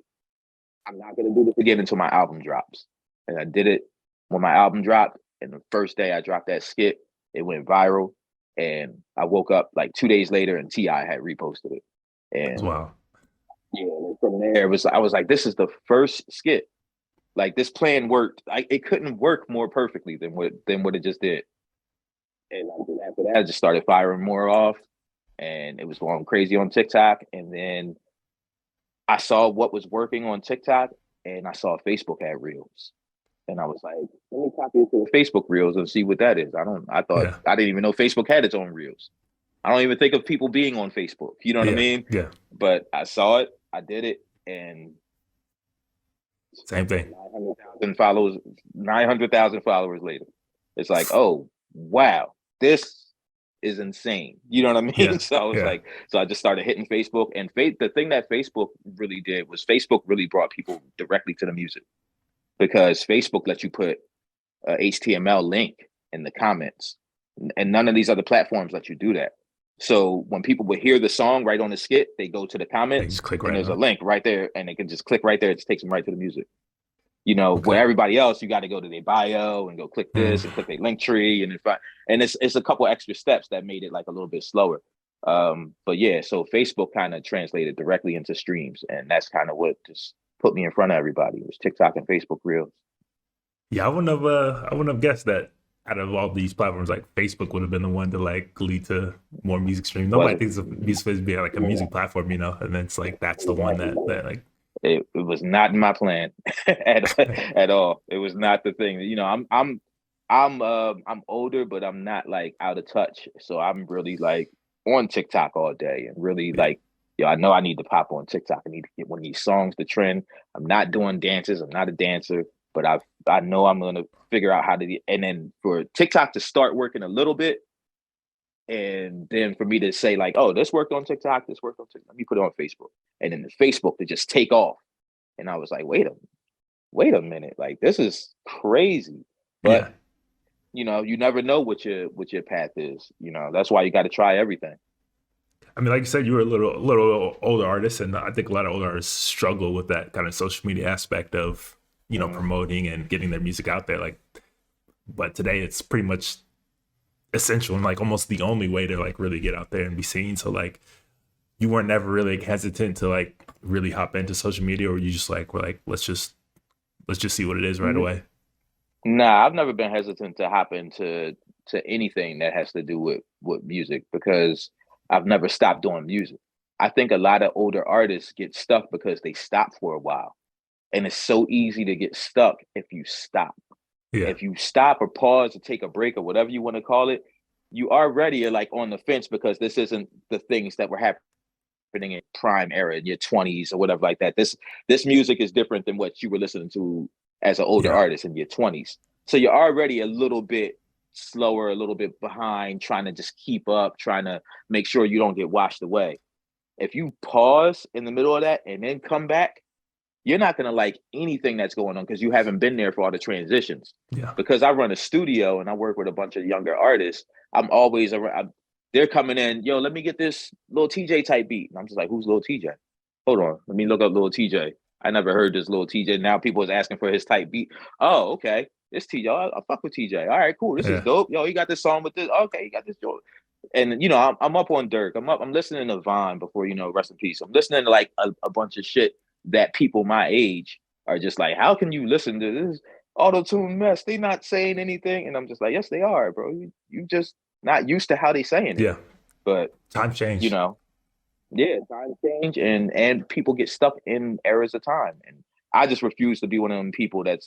[SPEAKER 1] I'm not gonna do this again until my album drops. And I did it when my album dropped. And the first day I dropped that skit, it went viral. And I woke up like 2 days later and Ti had reposted it.
[SPEAKER 2] As
[SPEAKER 1] And
[SPEAKER 2] well.
[SPEAKER 1] yeah, and from there it was I was like, this is the first skit. Like this plan worked. It couldn't work more perfectly than what it just did. And after that, I just started firing more off, and it was going crazy on TikTok. And then I saw what was working on TikTok, and I saw Facebook had reels, and I was like, let me copy it to the Facebook reels and see what that is. I thought
[SPEAKER 2] Yeah,
[SPEAKER 1] I didn't even know Facebook had its own reels. I don't even think of people being on Facebook. You know what I
[SPEAKER 2] yeah,
[SPEAKER 1] mean?
[SPEAKER 2] yeah.
[SPEAKER 1] But I saw it, I did it, and
[SPEAKER 2] Same thing.
[SPEAKER 1] 900,000 followers later. It's like, oh wow, this is insane. You know what I mean?
[SPEAKER 2] Yeah,
[SPEAKER 1] So I was
[SPEAKER 2] yeah.
[SPEAKER 1] like, so I just started hitting Facebook, and the thing that Facebook really did was Facebook really brought people directly to the music because Facebook lets you put a HTML link in the comments, and none of these other platforms let you do that. So when people would hear the song right on the skit, they go to the
[SPEAKER 2] They
[SPEAKER 1] comments,
[SPEAKER 2] just click
[SPEAKER 1] and
[SPEAKER 2] right
[SPEAKER 1] there's
[SPEAKER 2] on
[SPEAKER 1] a
[SPEAKER 2] it.
[SPEAKER 1] link right there, and they can just click right there. It just takes them right to the music. You know,
[SPEAKER 2] Okay.
[SPEAKER 1] where everybody else, you got to go to their bio and go click
[SPEAKER 2] Mm.
[SPEAKER 1] this and click their link tree, and it's a couple extra steps that made it like a little bit slower. But yeah, so Facebook kind of translated directly into streams, and that's kind of what just put me in front of everybody. It was TikTok and Facebook Reels.
[SPEAKER 2] Yeah, I wouldn't have guessed that out of all these platforms, like Facebook would have been the one to like lead to more music streams. Nobody
[SPEAKER 1] Wasn't
[SPEAKER 2] thinks of music as being like a music platform, and then it's like that's the one that like
[SPEAKER 1] it was not in my plan at all. It was not the thing. You know, I'm older, but I'm not like out of touch. So I'm really like on TikTok all day and really
[SPEAKER 2] yeah,
[SPEAKER 1] like, yo, I know I need to pop on TikTok. I need to get one of these songs to trend. I'm not doing dances. I'm not a dancer, but I know I'm gonna figure out how to. And then for TikTok to start working a little bit, and then for me to say like, oh, this worked on TikTok, this worked on TikTok. Let me put it on Facebook, and then the Facebook to just take off. And I was like, wait a minute, like this is crazy. But
[SPEAKER 2] yeah.
[SPEAKER 1] you know, you never know what your path is. You know, that's why you got to try everything.
[SPEAKER 2] I mean, like you said, you were a little older artist, and I think a lot of older artists struggle with that kind of social media aspect of
[SPEAKER 1] Mm-hmm.
[SPEAKER 2] promoting and getting their music out there. Like, but today it's pretty much essential and like almost the only way to like really get out there and be seen. So like you weren't never really hesitant to like really hop into social media, or you just like were like let's just see what it is right
[SPEAKER 1] N-
[SPEAKER 2] away.
[SPEAKER 1] Nah, I've never been hesitant to hop into anything that has to do with music because I've never stopped doing music. I think a lot of older artists get stuck because they stop for a while. And it's so easy to get stuck if you stop.
[SPEAKER 2] Yeah.
[SPEAKER 1] If you stop or pause or take a break or whatever you want to call it, you already are like on the fence because this isn't the things that were happening in prime era in your 20s or whatever like that. This music is different than what you were listening to as an older
[SPEAKER 2] Yeah.
[SPEAKER 1] artist in your 20s. So you're already a little bit slower, a little bit behind, trying to just keep up, trying to make sure you don't get washed away. If you pause in the middle of that and then come back, you're not going to like anything that's going on because you haven't been there for all the transitions.
[SPEAKER 2] Yeah.
[SPEAKER 1] Because I run a studio and I work with a bunch of younger artists, I'm always around. They're coming in, yo, let me get this little TJ type beat. And I'm just like, who's little TJ? Hold on, let me look up little TJ. I never heard this little TJ. Now people is asking for his type beat. Oh, okay. This TJ, I fuck with TJ. All right, cool. This is
[SPEAKER 2] Yeah.
[SPEAKER 1] dope. Yo, he got this song with this. Okay, he got this joint. And I'm up on Dirk. I'm listening to Vaughn before rest in peace. I'm listening to like a bunch of shit that people my age are just like, how can you listen to this auto-tune mess? They not saying anything. And I'm just like, yes, they are, bro. You just not used to how they saying it.
[SPEAKER 2] Yeah.
[SPEAKER 1] But
[SPEAKER 2] Time
[SPEAKER 1] you
[SPEAKER 2] change.
[SPEAKER 1] know, yeah, time change and people get stuck in eras of time. And I just refuse to be one of them people that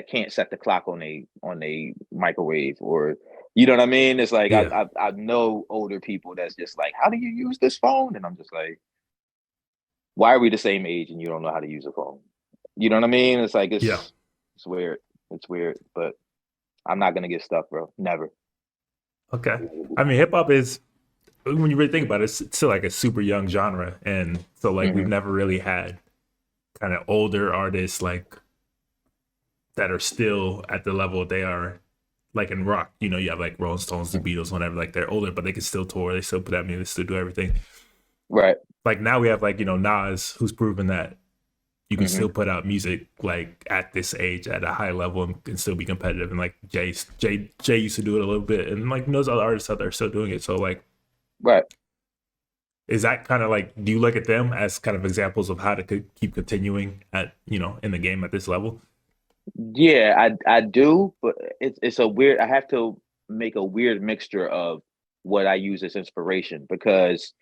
[SPEAKER 1] can't set the clock on a microwave or you know what I mean? It's like
[SPEAKER 2] Yeah.
[SPEAKER 1] I know older people that's just like, how do you use this phone? And I'm just like, why are we the same age and you don't know how to use a phone? You know what I mean? It's like
[SPEAKER 2] Yeah.
[SPEAKER 1] it's weird. It's weird, but I'm not gonna get stuck, bro. Never.
[SPEAKER 2] Okay. I mean, hip hop is, when you really think about it, it's still like a super young genre, and so like we've
[SPEAKER 1] Hmm.
[SPEAKER 2] never really had kind of older artists like that are still at the level they are like in rock. You know, you have like Rolling Stones, the Beatles, whatever. Like they're older, but they can still tour, they still put out music, they still do everything.
[SPEAKER 1] Right.
[SPEAKER 2] Like now we have like Nas, who's proven that you can
[SPEAKER 1] Hmm.
[SPEAKER 2] still put out music like at this age at a high level and still be competitive. And like Jay used to do it a little bit, and like those other artists out there are still doing it. So like,
[SPEAKER 1] Right.
[SPEAKER 2] is that kind of like, do you look at them as kind of examples of how to keep continuing at in the game at this level?
[SPEAKER 1] Yeah, I do, but it's a weird. I have to make a weird mixture of what I use as inspiration because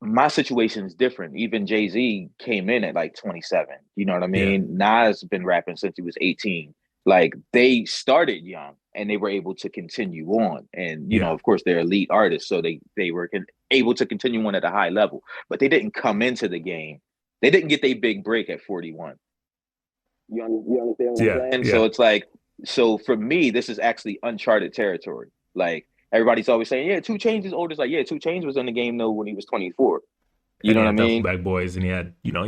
[SPEAKER 1] my situation is different. Even Jay Z came in at like 27. You know what I
[SPEAKER 2] Yeah.
[SPEAKER 1] mean? Nas been rapping since he was 18. Like they started young and they were able to continue on. And
[SPEAKER 2] Yeah.
[SPEAKER 1] of course, they're elite artists, so they were able to continue on at a high level. But they didn't come into the game. They didn't get their big break at 41. You understand what
[SPEAKER 2] Yeah.
[SPEAKER 1] I'm saying? So
[SPEAKER 2] Yeah.
[SPEAKER 1] it's like, so for me, this is actually uncharted territory. Like everybody's always saying, yeah, Two Chainz is older. It's like, yeah, Two Chainz was in the game though when he was 24. You
[SPEAKER 2] And
[SPEAKER 1] know
[SPEAKER 2] he
[SPEAKER 1] what I
[SPEAKER 2] had Duffel
[SPEAKER 1] mean?
[SPEAKER 2] Bag Boys, and he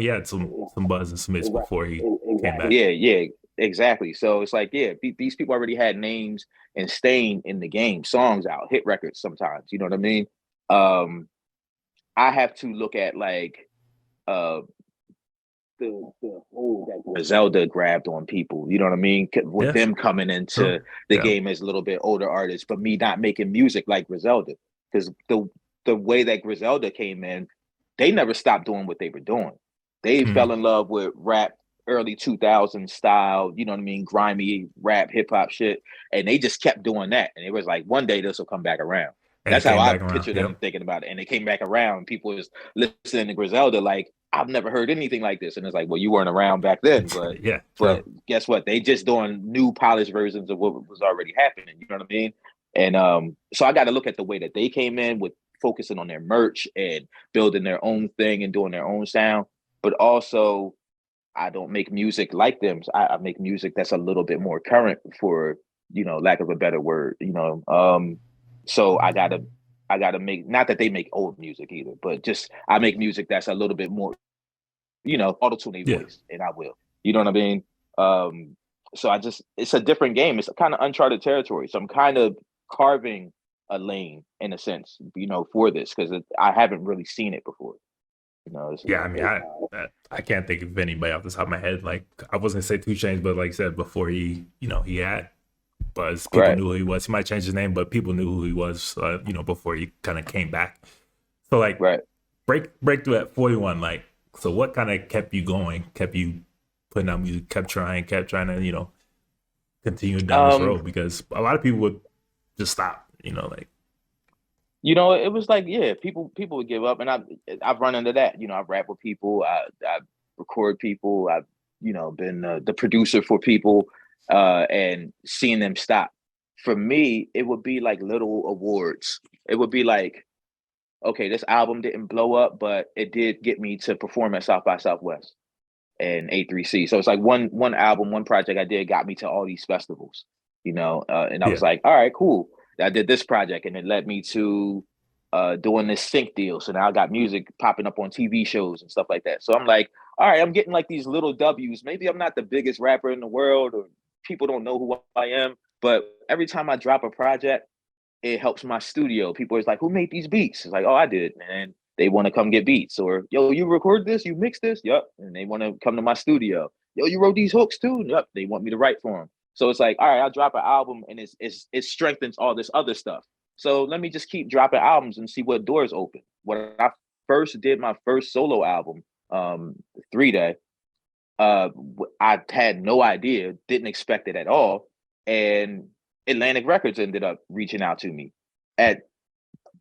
[SPEAKER 2] had some buzz and some hits before he came
[SPEAKER 1] Exactly.
[SPEAKER 2] back.
[SPEAKER 1] Yeah, exactly. So it's like, yeah, these people already had names and staying in the game, songs out, hit records sometimes. You know what I mean? Um, I have to look at like uh the hold that Griselda grabbed on people. You know what I mean? With
[SPEAKER 2] Yeah.
[SPEAKER 1] them coming
[SPEAKER 2] True.
[SPEAKER 1] into the
[SPEAKER 2] Yeah.
[SPEAKER 1] game as a little bit older artists, but me not making music like Griselda. Because the way that Griselda came in, they never stopped doing what they were doing. They
[SPEAKER 2] Mm.
[SPEAKER 1] fell in love with rap early 2000s style, you know what I mean? Grimy rap, hip hop shit. And they just kept doing that. And it was like, one day this will come back around.
[SPEAKER 2] And it
[SPEAKER 1] That's how
[SPEAKER 2] came
[SPEAKER 1] I
[SPEAKER 2] back around.
[SPEAKER 1] picture them
[SPEAKER 2] Yep.
[SPEAKER 1] thinking about it. And they came back around. People was listening to Griselda like, I've never heard anything like this. And it's like, well, you weren't around back then, but
[SPEAKER 2] Yeah. True.
[SPEAKER 1] guess what? They just doing new polished versions of what was already happening. You know what I mean? And so I got to look at the way that they came in with focusing on their merch and building their own thing and doing their own sound. But also, I don't make music like them. So I make music that's a little bit more current, for lack of a better word. So I gotta make, not that they make old music either, but just I make music that's a little bit more auto tune a
[SPEAKER 2] Yeah.
[SPEAKER 1] voice, and I will. You know what I mean? Um, so it's a different game. It's a kind of uncharted territory. So I'm kind of carving a lane in a sense, for this because I haven't really seen it before. This is
[SPEAKER 2] Yeah,
[SPEAKER 1] my
[SPEAKER 2] I mean,
[SPEAKER 1] first
[SPEAKER 2] I can't think of anybody off the top of my head. Like I wasn't gonna say Two Chains, but like I said before, he had buzz. People
[SPEAKER 1] Right.
[SPEAKER 2] knew who he was. He might change his name, but people knew who he was, before he kind of came back. So like
[SPEAKER 1] Right.
[SPEAKER 2] breakthrough at 41, like, so what kind of kept you going, kept you putting out music, kept trying to, continue down this
[SPEAKER 1] Um,
[SPEAKER 2] road? Because a lot of people would just stop, like,
[SPEAKER 1] it was like, yeah, people would give up, and I've run into that. I rap with people, I record people, I've been the producer for people, and seeing them stop. For me, it would be like little awards. It would be like, okay, this album didn't blow up, but it did get me to perform at South by Southwest and A3C. So it's like one album, one project I did got me to all these festivals, and I was
[SPEAKER 2] yeah,
[SPEAKER 1] like, all right, cool. I did this project and it led me to doing this sync deal. So now I got music popping up on TV shows and stuff like that. So I'm like, all right, I'm getting like these little W's. Maybe I'm not the biggest rapper in the world, or people don't know who I am, but every time I drop a project, it helps my studio. People is like, who made these beats? It's like, oh, I did. And they want to come get beats. Or, yo, you record this? You mix this? Yep. And they want to come to my studio. Yo, you wrote these hooks too? Yep. They want me to write for them. So it's like, all right, I'll drop an album and it strengthens all this other stuff. So let me just keep dropping albums and see what doors open. When I first did my first solo album, 3 Day, I had no idea, didn't expect it at all. And Atlantic Records ended up reaching out to me at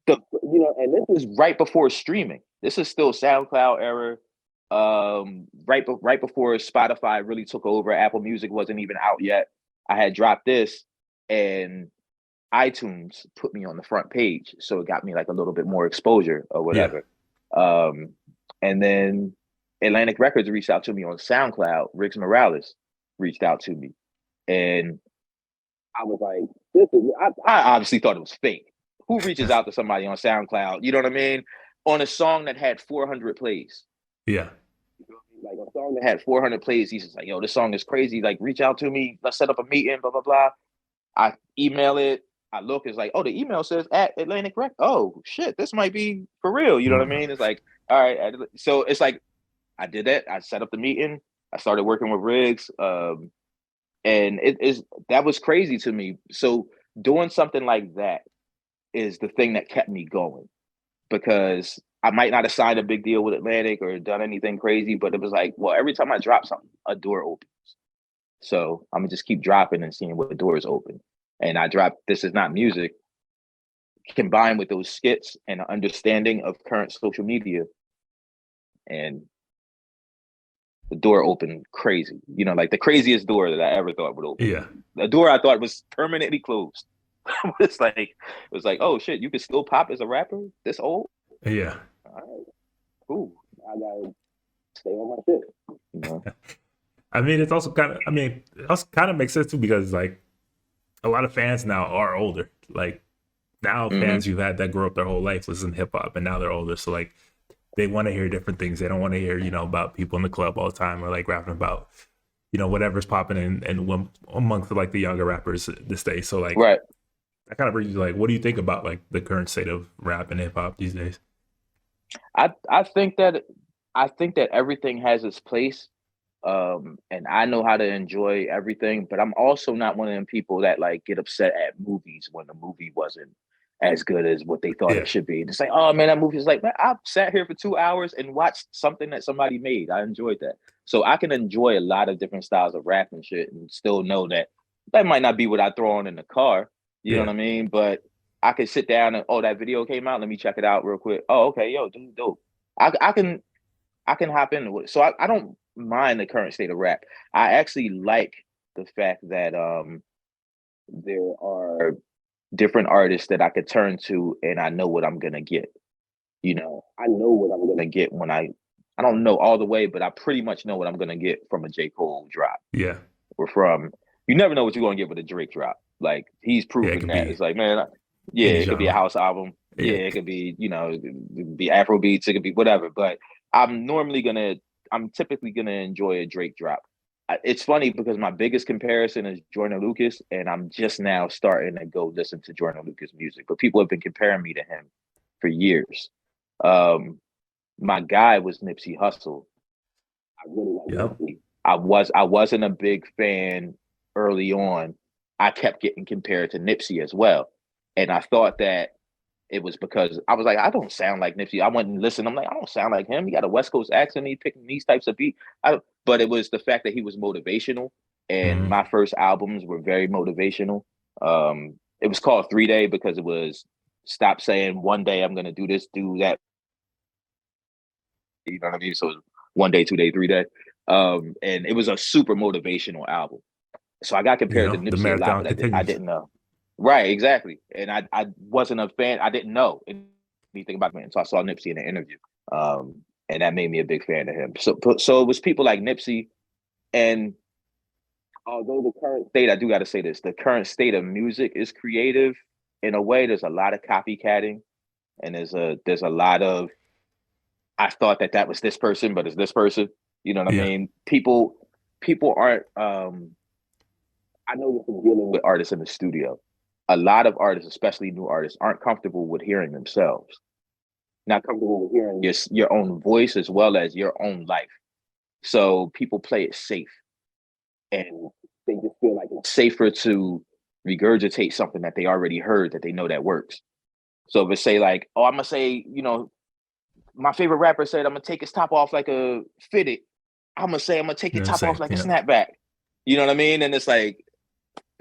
[SPEAKER 1] and this is right before streaming. This is still SoundCloud era. Right before Spotify really took over. Apple Music wasn't even out yet. I had dropped this, and iTunes put me on the front page, so it got me like a little bit more exposure or
[SPEAKER 2] yeah,
[SPEAKER 1] whatever. Um, and then Atlantic Records reached out to me on SoundCloud. Riggs Morales reached out to me, and I was like, I obviously thought it was fake. Who reaches out to somebody on SoundCloud? You know what I mean? On a song that had 400 plays.
[SPEAKER 2] yeah,
[SPEAKER 1] Like a song that had 400 plays, he's just like, yo, this song is crazy. Like, reach out to me. Let's set up a meeting, blah, blah, blah. I email it. I look, it's like, oh, the email says at Atlantic Rec. Oh, shit, this might be for real. You know what I
[SPEAKER 2] mm,
[SPEAKER 1] mean? It's like, all right. So it's like, I did that. I set up the meeting. I started working with Riggs. And it is that was crazy to me. So doing something like that is the thing that kept me going, because I might not have signed a big deal with Atlantic or done anything crazy, but it was like, well, every time I drop something, a door opens. So I'm gonna just keep dropping and seeing what doors open. And I dropped This Is Not Music, combined with those skits and understanding of current social media, and the door opened crazy. Like the craziest door that I ever thought would open.
[SPEAKER 2] yeah,
[SPEAKER 1] A door I thought was permanently closed. It was like, oh shit, you can still pop as a rapper this old?
[SPEAKER 2] yeah.
[SPEAKER 1] All right, cool. I gotta stay on my shit.
[SPEAKER 2] I mean, it's also kind of, I mean, it also kind of makes sense too, because like a lot of fans now are older. Like now
[SPEAKER 1] Mm-hmm.
[SPEAKER 2] fans who've had that grow up their whole life listening to hip hop, and now they're older. So like they want to hear different things. They don't want to hear, about people in the club all the time, or like rapping about, whatever's popping in amongst like the younger rappers this day. So like
[SPEAKER 1] Right.
[SPEAKER 2] that kind of brings you like, what do you think about like the current state of rap and hip hop these days?
[SPEAKER 1] I think that everything has its place. And I know how to enjoy everything, but I'm also not one of them people that like get upset at movies when the movie wasn't as good as what they thought
[SPEAKER 2] Yeah,
[SPEAKER 1] it should be. And it's like, oh man, that movie is like, man, I sat here for 2 hours and watched something that somebody made. I enjoyed that. So I can enjoy a lot of different styles of rap and shit and still know that that might not be what I throw on in the car. You know
[SPEAKER 2] yeah,
[SPEAKER 1] what I mean? But I can sit down and, oh, that video came out. Let me check it out real quick. Oh, okay, yo, dude, dope. I can hop into it. So I don't mind the current state of rap. I actually like the fact that there are different artists that I could turn to and I know what I'm gonna get. I know what I'm gonna get when I don't know all the way, but I pretty much know what I'm gonna get from a J. Cole drop,
[SPEAKER 2] yeah,
[SPEAKER 1] or from you never know what you're gonna get with a Drake drop. Like he's
[SPEAKER 2] yeah. It
[SPEAKER 1] proven
[SPEAKER 2] could
[SPEAKER 1] that.
[SPEAKER 2] be
[SPEAKER 1] It's like, man, yeah,
[SPEAKER 2] any
[SPEAKER 1] it could be a
[SPEAKER 2] genre.
[SPEAKER 1] house album. Yeah,
[SPEAKER 2] Yeah,
[SPEAKER 1] it could be, it could be Afro beats, it could be whatever. But I'm normally gonna, I'm typically gonna enjoy a Drake drop. It's funny because my biggest comparison is Jordan Lucas, and I'm just now starting to go listen to Jordan Lucas music. But people have been comparing me to him for years. Um, my guy was Nipsey Hussle. I really like
[SPEAKER 2] yep,
[SPEAKER 1] Nipsey. I wasn't a big fan early on, I kept getting compared to Nipsey as well. And I thought that it was because I was like, I don't sound like Nipsey. I went and listened. I'm like, I don't sound like him. He got a West Coast accent. He picking these types of beats. But it was the fact that he was motivational. And
[SPEAKER 2] Mm.
[SPEAKER 1] my first albums were very motivational. It was called 3 Day because it was stop saying one day I'm going to do this, do that. You know what I mean? So it was 1 day, 2 day, 3 day. And it was a super motivational album. So I got
[SPEAKER 2] You
[SPEAKER 1] compared to
[SPEAKER 2] know, the
[SPEAKER 1] Nipsey a lot,
[SPEAKER 2] marathon
[SPEAKER 1] but I
[SPEAKER 2] continues.
[SPEAKER 1] didn't know. Right, exactly. And I wasn't a fan. I didn't know anything about him until I saw Nipsey in an interview. And that made me a big fan of him. So it was people like Nipsey. And although the current state, I do got to say this, the current state of music is creative in a way. There's a lot of copycatting, and there's a lot of I thought that was this person, but it's this person. You know what I
[SPEAKER 2] Yeah.
[SPEAKER 1] mean? People aren't. I know this from dealing with artists in the studio. A lot of artists, especially new artists, aren't comfortable with hearing themselves. Not comfortable with hearing your own voice as well as your own life. So people play it safe, and they just feel like it's safer to regurgitate something that they already heard that they know that works. So if it's say like, oh, I'm gonna say, my favorite rapper said I'm gonna take his top off like a fitted. I'm gonna say I'm gonna take
[SPEAKER 2] You
[SPEAKER 1] your
[SPEAKER 2] know what I'm
[SPEAKER 1] top off
[SPEAKER 2] saying?
[SPEAKER 1] like a
[SPEAKER 2] Yeah.
[SPEAKER 1] snapback. You know what I mean? And it's like,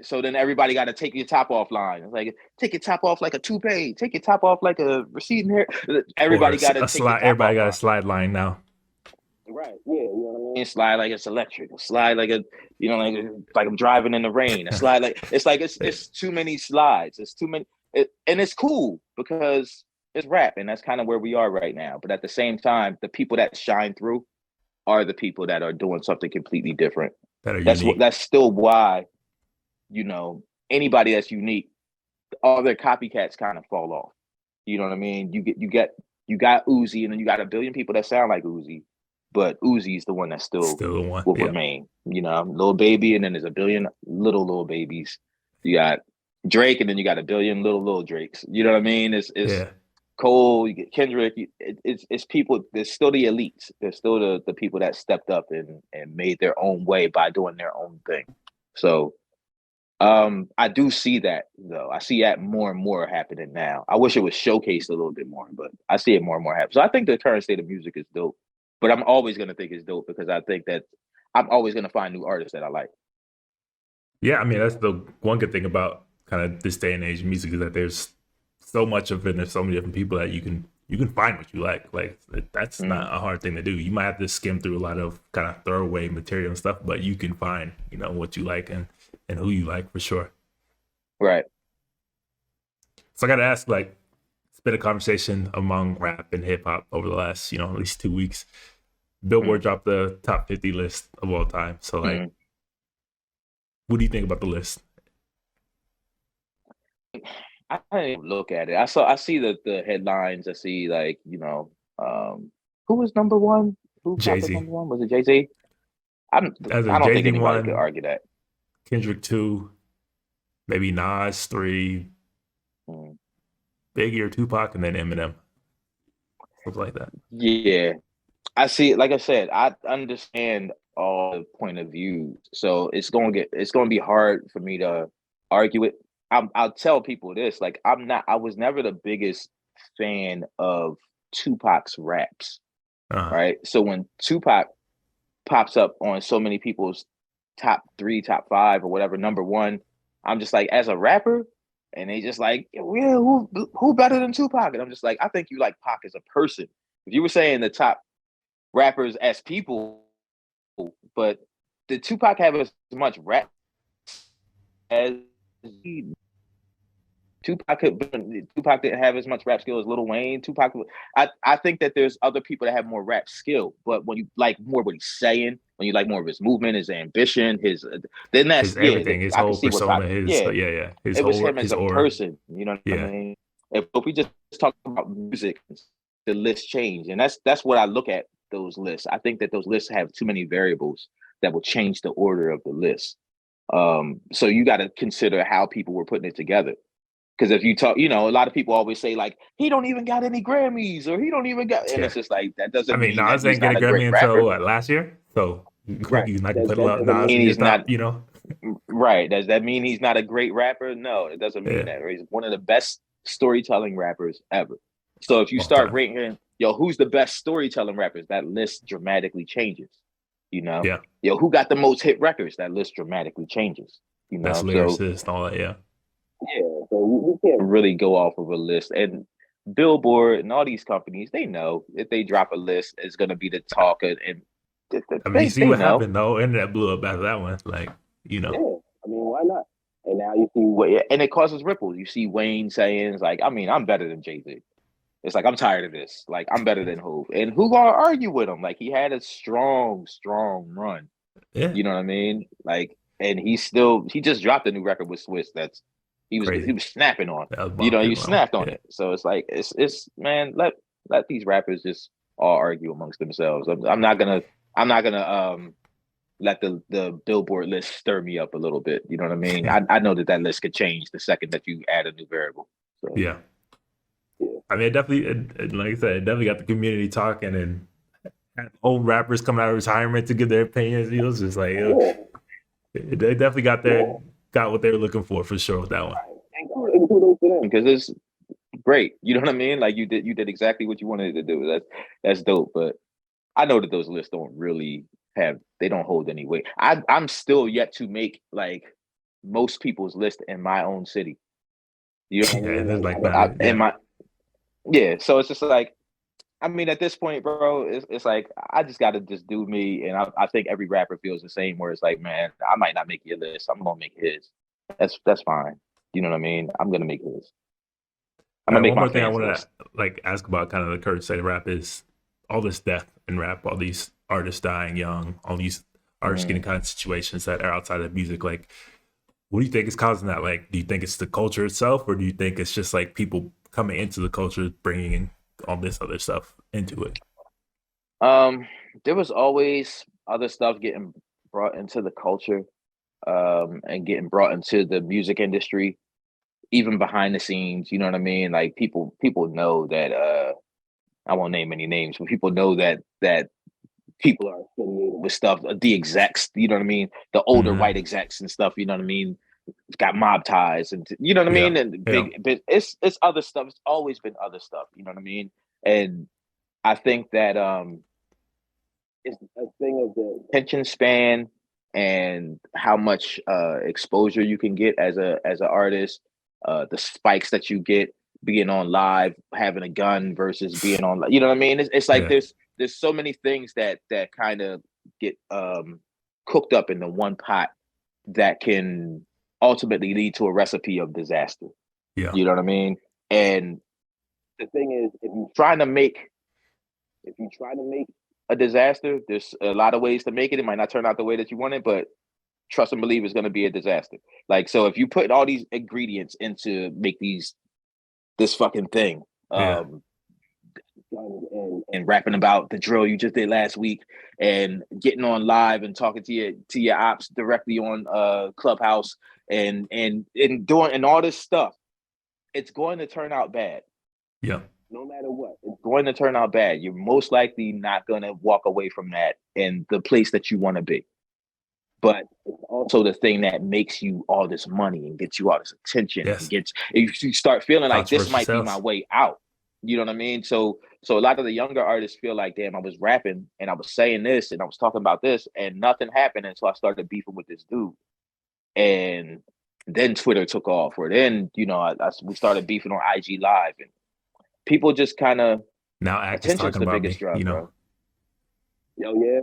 [SPEAKER 1] so then everybody got to take your top off line. It's like, take your top off like a toupee. Take your top off like a receding hair.
[SPEAKER 2] Or
[SPEAKER 1] Everybody got to
[SPEAKER 2] a
[SPEAKER 1] take your
[SPEAKER 2] slide.
[SPEAKER 1] top
[SPEAKER 2] Everybody
[SPEAKER 1] off
[SPEAKER 2] got a
[SPEAKER 1] line.
[SPEAKER 2] slide line now.
[SPEAKER 1] Right. Yeah. You know what I mean? Slide like it's electric. Slide like like I'm driving in the rain. A slide like it's too many slides. It's too many. And it's cool because it's rap, and that's kind of where we are right now. But at the same time, the people that shine through are the people that are doing something completely different.
[SPEAKER 2] That are
[SPEAKER 1] That's what.
[SPEAKER 2] unique.
[SPEAKER 1] That's still why, you know, anybody that's unique, all their copycats kind of fall off. You know what I mean? You got Uzi, and then you got a billion people that sound like Uzi, but Uzi's the one that still
[SPEAKER 2] Still the one.
[SPEAKER 1] will
[SPEAKER 2] Yeah.
[SPEAKER 1] remain. Little Baby, and then there's a billion little babies. You got Drake, and then you got a billion little Drakes. You know what I mean? It's
[SPEAKER 2] Yeah.
[SPEAKER 1] Cole, you get Kendrick. It's people. There's still the elites. There's still the people that stepped up and made their own way by doing their own thing. So I do see that though. I see that more and more happening now. I wish it was showcased a little bit more, but I see it more and more happen. So I think the current state of music is dope. But I'm always gonna think it's dope because I think that I'm always gonna find new artists that I like.
[SPEAKER 2] Yeah. I mean, that's the one good thing about kind of this day and age of music is that there's so much of it. And there's so many different people that you can find what you like. Like that's
[SPEAKER 1] Mm,
[SPEAKER 2] not a hard thing to do. You might have to skim through a lot of kind of throwaway material and stuff, but you can find what you like and who you like for sure.
[SPEAKER 1] right.
[SPEAKER 2] So I got to ask, like, it's been a conversation among rap and hip hop over the last at least 2 weeks. Billboard
[SPEAKER 1] Mm,
[SPEAKER 2] dropped the top 50 list of all time. So like,
[SPEAKER 1] mm.
[SPEAKER 2] what do you think about the list?
[SPEAKER 1] I didn't even look at it. I see the headlines. I see like, who was number one? Who
[SPEAKER 2] Jay
[SPEAKER 1] popped up
[SPEAKER 2] Z.
[SPEAKER 1] number one? Was it Jay-Z? I
[SPEAKER 2] As a
[SPEAKER 1] I don't
[SPEAKER 2] Jay
[SPEAKER 1] think
[SPEAKER 2] Z
[SPEAKER 1] anybody could
[SPEAKER 2] one,
[SPEAKER 1] argue that.
[SPEAKER 2] Kendrick two, maybe Nas three,
[SPEAKER 1] Mm.
[SPEAKER 2] Biggie or Tupac, and then Eminem, something like that.
[SPEAKER 1] Yeah. I see, like I said, I understand all the point of views. So it's gonna be hard for me to argue it. I'll tell people this, like I was never the biggest fan of Tupac's raps,
[SPEAKER 2] Uh,
[SPEAKER 1] right? So when Tupac pops up on so many people's top three, top five, or whatever, number one, I'm just like, as a rapper, and they just like, yeah, who better than Tupac? And I'm just like, I think you like Pac as a person. If you were saying the top rappers as people, but did Tupac have as much rap as he? Tupac didn't have as much rap skill as Lil Wayne. I think that there's other people that have more rap skill, but when you like more what he's saying, when you like more of his movement, his ambition, then that's
[SPEAKER 2] his
[SPEAKER 1] yeah,
[SPEAKER 2] everything, his
[SPEAKER 1] I can
[SPEAKER 2] whole
[SPEAKER 1] see what Pac.
[SPEAKER 2] persona, his
[SPEAKER 1] Yeah,
[SPEAKER 2] yeah, his
[SPEAKER 1] it was
[SPEAKER 2] whole
[SPEAKER 1] him as
[SPEAKER 2] his
[SPEAKER 1] a
[SPEAKER 2] aura.
[SPEAKER 1] person. You know what I
[SPEAKER 2] Yeah,
[SPEAKER 1] mean? If we just talk about music, the list change, and that's what I look at those lists. I think that those lists have too many variables that will change the order of the list. So you got to consider how people were putting it together. Because if you talk, a lot of people always say like he don't even got any Grammys or he don't even got, and
[SPEAKER 2] yeah.
[SPEAKER 1] it's just like that
[SPEAKER 2] I
[SPEAKER 1] doesn't
[SPEAKER 2] mean,
[SPEAKER 1] mean that
[SPEAKER 2] Nas
[SPEAKER 1] he's
[SPEAKER 2] ain't get
[SPEAKER 1] not
[SPEAKER 2] a
[SPEAKER 1] a great
[SPEAKER 2] Grammy until
[SPEAKER 1] rapper.
[SPEAKER 2] what, last year, so
[SPEAKER 1] Right.
[SPEAKER 2] you not gonna
[SPEAKER 1] That
[SPEAKER 2] put
[SPEAKER 1] doesn't
[SPEAKER 2] Nas in
[SPEAKER 1] mean
[SPEAKER 2] your
[SPEAKER 1] he's not
[SPEAKER 2] top.
[SPEAKER 1] Right. Does that mean he's not a great rapper? No, it doesn't mean
[SPEAKER 2] Yeah,
[SPEAKER 1] that. He's one of the best storytelling rappers ever. So if you
[SPEAKER 2] all
[SPEAKER 1] start
[SPEAKER 2] time.
[SPEAKER 1] ranking, yo, who's the best storytelling rappers? That list dramatically changes. You know,
[SPEAKER 2] Yeah,
[SPEAKER 1] yo, who got the most hit records? That list dramatically changes. You
[SPEAKER 2] best
[SPEAKER 1] know, so
[SPEAKER 2] lyricist and all that. Yeah,
[SPEAKER 1] yeah, so we can't really go off of a list. And Billboard and all these companies, they know if they drop a list, it's going to be the talk, and
[SPEAKER 2] I mean, you see
[SPEAKER 1] they
[SPEAKER 2] what
[SPEAKER 1] know.
[SPEAKER 2] happened though. Internet blew up after that one. Like, you
[SPEAKER 1] Yeah,
[SPEAKER 2] know,
[SPEAKER 1] I mean, why not? And now you see what, and it causes ripples. You see Wayne saying, like, I mean, I'm better than Jay-Z. It's like, I'm tired of this. Like, I'm better than Hov. And who gonna argue with him? Like, he had a strong, strong run.
[SPEAKER 2] yeah,
[SPEAKER 1] You know what I mean? Like, and he just dropped a new record with Swiss. He
[SPEAKER 2] crazy.
[SPEAKER 1] was snapping on.
[SPEAKER 2] That was
[SPEAKER 1] You know, he
[SPEAKER 2] bumping, bro.
[SPEAKER 1] snapped on
[SPEAKER 2] Yeah,
[SPEAKER 1] it. So it's like, it's man, let these rappers just all argue amongst themselves. I'm not gonna let the Billboard list stir me up a little bit. You know what I mean? I know that list could change the second that you add a new variable. So
[SPEAKER 2] yeah.
[SPEAKER 1] yeah,
[SPEAKER 2] I mean, like I said, it definitely got the community talking and had old rappers coming out of retirement to give their opinions. It was just like
[SPEAKER 1] yeah,
[SPEAKER 2] they definitely
[SPEAKER 1] yeah.
[SPEAKER 2] got what they were looking for sure with that one.
[SPEAKER 1] And kudos to them because it's great. You know what I mean? Like you did exactly what you wanted to do. That's dope. But I know that those lists don't really they don't hold any weight. I'm still yet to make like most people's list in my own city. You know what I
[SPEAKER 2] Yeah,
[SPEAKER 1] mean?
[SPEAKER 2] and it's like
[SPEAKER 1] Like
[SPEAKER 2] not
[SPEAKER 1] in
[SPEAKER 2] yeah,
[SPEAKER 1] my yeah. So it's just like I mean, at this point, bro, it's like I just got to just do me, and I think every rapper feels the same. Where it's like, man, I might not make your list. I'm gonna make his. That's fine. You know what I mean? I'm gonna make his. I'm
[SPEAKER 2] all
[SPEAKER 1] gonna
[SPEAKER 2] right,
[SPEAKER 1] make
[SPEAKER 2] one
[SPEAKER 1] my
[SPEAKER 2] more thing I
[SPEAKER 1] fans
[SPEAKER 2] want
[SPEAKER 1] list.
[SPEAKER 2] to like ask about kind of the current state of rap is all this death in rap, all these artists dying young, all these artists getting
[SPEAKER 1] Mm.
[SPEAKER 2] kind of situations that are outside of music. Like, what do you think is causing that? Like, do you think it's the culture itself, or do you think it's just like people coming into the culture, bringing in all this other stuff into it?
[SPEAKER 1] Um, there was always other stuff getting brought into the culture, and getting brought into the music industry, even behind the scenes. You know what I mean? Like people know that. I won't name any names, but people know that people are affiliated with stuff. The execs, you know what I mean? The older
[SPEAKER 2] Mm-hmm.
[SPEAKER 1] white execs and stuff. You know what I mean? Got mob ties, and you know what I
[SPEAKER 2] Yeah,
[SPEAKER 1] mean? And
[SPEAKER 2] yeah,
[SPEAKER 1] it's other stuff. It's always been other stuff. You know what I mean? And I think that it's a thing of the attention span and how much exposure you can get as an artist, the spikes that you get being on live, having a gun versus being on, you know what I mean? It's like
[SPEAKER 2] yeah,
[SPEAKER 1] there's so many things that kind of get cooked up into one pot that can ultimately lead to a recipe of disaster.
[SPEAKER 2] yeah.
[SPEAKER 1] You know what I mean? And the thing is, if you try to make a disaster, there's a lot of ways to make it. It might not turn out the way that you want it, but trust and believe it's going to be a disaster. Like, so if you put all these ingredients into make this fucking thing,
[SPEAKER 2] Yeah.
[SPEAKER 1] and rapping about the drill you just did last week, and getting on live and talking to your ops directly on Clubhouse, and doing and all this stuff, it's going to turn out bad.
[SPEAKER 2] Yeah.
[SPEAKER 1] No matter what, it's going to turn out bad. You're most likely not going to walk away from that in the place that you want to be. But it's also the thing that makes you all this money and gets you all this attention and
[SPEAKER 2] Yes.
[SPEAKER 1] gets if you start feeling like this
[SPEAKER 2] Controversy
[SPEAKER 1] might be my
[SPEAKER 2] sells.
[SPEAKER 1] way out. You know what I mean? So a lot of the younger artists feel like, damn, I was rapping and I was saying this and I was talking about this and nothing happened until I started beefing with this dude. And then Twitter took off, or then we started beefing on IG Live, and people just kind of
[SPEAKER 2] Now act is
[SPEAKER 1] attention's
[SPEAKER 2] talking
[SPEAKER 1] the
[SPEAKER 2] about
[SPEAKER 1] biggest
[SPEAKER 2] me,
[SPEAKER 1] drug, bro. Yo, yeah.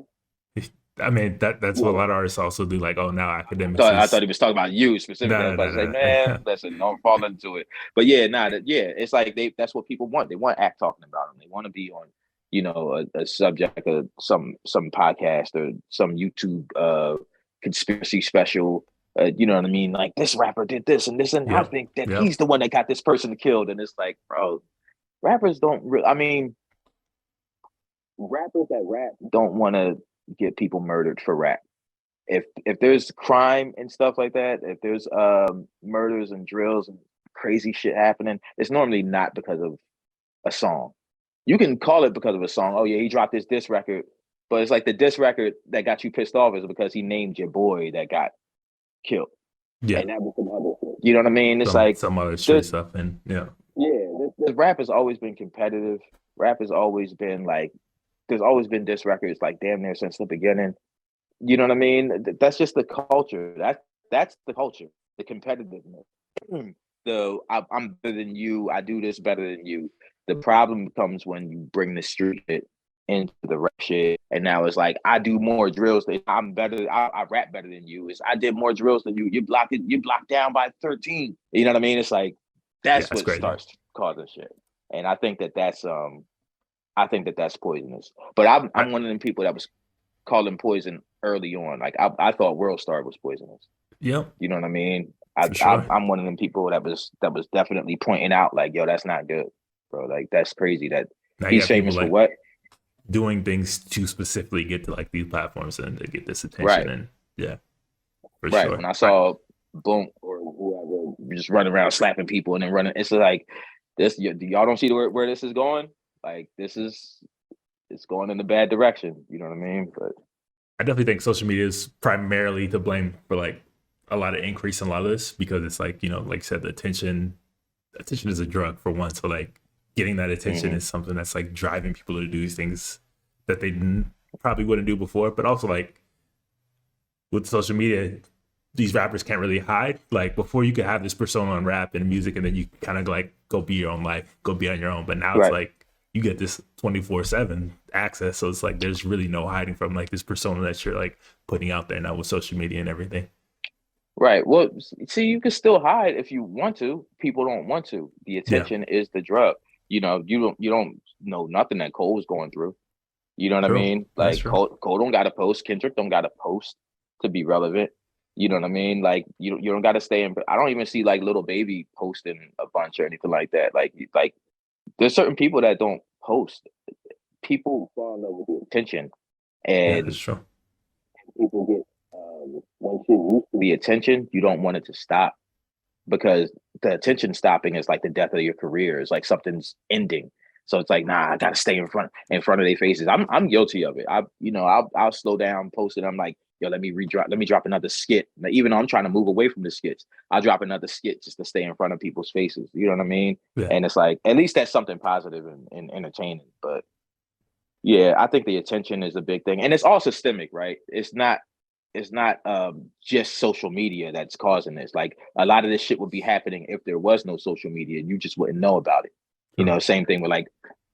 [SPEAKER 2] I mean, that's what a
[SPEAKER 1] Yeah.
[SPEAKER 2] lot of artists also do. Like, oh, now academics
[SPEAKER 1] I thought
[SPEAKER 2] is
[SPEAKER 1] he was talking about you specifically. I
[SPEAKER 2] no,
[SPEAKER 1] was about
[SPEAKER 2] no,
[SPEAKER 1] to say,
[SPEAKER 2] no,
[SPEAKER 1] man,
[SPEAKER 2] no.
[SPEAKER 1] listen, don't fall into it. But yeah, it's like that's what people want. They want act talking about them. They want to be on, a subject of some podcast or some YouTube conspiracy special. You know what I mean? Like, this rapper did this and this, and I
[SPEAKER 2] Yep,
[SPEAKER 1] think that
[SPEAKER 2] yep,
[SPEAKER 1] he's the one that got this person killed. And it's like, bro, rappers don't. I mean, rappers that rap don't want to get people murdered for rap. If there's crime and stuff like that, if there's murders and drills and crazy shit happening, it's normally not because of a song. You can call it because of a song. Oh yeah, he dropped this diss record, but it's like the diss record that got you pissed off is because he named your boy that got killed.
[SPEAKER 2] Yeah.
[SPEAKER 1] and that was some other shit. You know what I mean? It's
[SPEAKER 2] Some
[SPEAKER 1] like
[SPEAKER 2] some other street
[SPEAKER 1] the
[SPEAKER 2] stuff, and yeah.
[SPEAKER 1] the rap has always been competitive. Rap has always been like there's always been diss records like damn near since the beginning. You know what I mean? That's just the culture. That's the culture, the competitiveness. I'm better than you. I do this better than you. The problem comes when you bring the street shit into the rap shit, and now it's like I do more drills than I'm better. I rap better than you. Is I did more drills than you. You blocked it. You blocked down by 13. You know what I mean? It's like
[SPEAKER 2] Yeah,
[SPEAKER 1] that's
[SPEAKER 2] it's
[SPEAKER 1] what
[SPEAKER 2] crazy.
[SPEAKER 1] starts causing shit, and I think that that's poisonous. But I'm
[SPEAKER 2] I,
[SPEAKER 1] one of them people that was calling poison early on. Like I thought World Star was poisonous.
[SPEAKER 2] yeah,
[SPEAKER 1] You know what I mean?
[SPEAKER 2] for sure.
[SPEAKER 1] I'm one of them people that was definitely pointing out like, yo, that's not good, bro. Like that's crazy that
[SPEAKER 2] Now you
[SPEAKER 1] he's
[SPEAKER 2] got people
[SPEAKER 1] famous for
[SPEAKER 2] like
[SPEAKER 1] what?
[SPEAKER 2] doing things to specifically get to like these platforms and to get this attention,
[SPEAKER 1] Right,
[SPEAKER 2] and yeah, for
[SPEAKER 1] right.
[SPEAKER 2] sure.
[SPEAKER 1] When I saw Boom or whoever just running around slapping people and then running, it's like this. Y'all don't see where this is going. Like this is it's going in a bad direction. You know what I mean? But
[SPEAKER 2] I definitely think social media is primarily to blame for like a lot of increase in a lot of this because it's like, like I said, the attention is a drug for one. So like getting that attention
[SPEAKER 1] mm-hmm.
[SPEAKER 2] is something that's like driving people to do these things that they probably wouldn't do before. But also like with social media, these rappers can't really hide. Like before, you could have this persona on rap and music, and then you kind of like go be your own life, go be on your own. But now it's
[SPEAKER 1] Right.
[SPEAKER 2] like you get this 24/7 access, so it's like there's really no hiding from like this persona that you're like putting out there now with social media and everything.
[SPEAKER 1] Right. Well, see, you can still hide if you want to. People don't want to. The
[SPEAKER 2] Yeah,
[SPEAKER 1] attention is the drug. You don't know nothing that Cole was going through. You know what I
[SPEAKER 2] true.
[SPEAKER 1] mean?
[SPEAKER 2] That's
[SPEAKER 1] Like
[SPEAKER 2] true.
[SPEAKER 1] Cole don't got to post. Kendrick don't got to post to be relevant. You know what I mean? Like you don't got to stay in. I don't even see like little baby posting a bunch or anything like that. Like there's certain people that don't post. People fall in love with the attention,
[SPEAKER 2] Yeah, that's
[SPEAKER 1] and
[SPEAKER 2] true.
[SPEAKER 1] people get when shit used to the attention. You don't want it to stop because the attention stopping is like the death of your career. It's like something's ending. So it's like, nah, I gotta stay in front of their faces. I'm guilty of it. I'll slow down, post it. I'm like, yo, let me drop another skit. Even though I'm trying to move away from the skits, I'll drop another skit just to stay in front of people's faces. You know what I mean?
[SPEAKER 2] Yeah,
[SPEAKER 1] And it's like, at least that's something positive and entertaining. But yeah, I think the attention is a big thing. And it's all systemic, right? It's not just social media that's causing this. Like a lot of this shit would be happening if there was no social media and you just wouldn't know about it.
[SPEAKER 2] true.
[SPEAKER 1] Same thing with like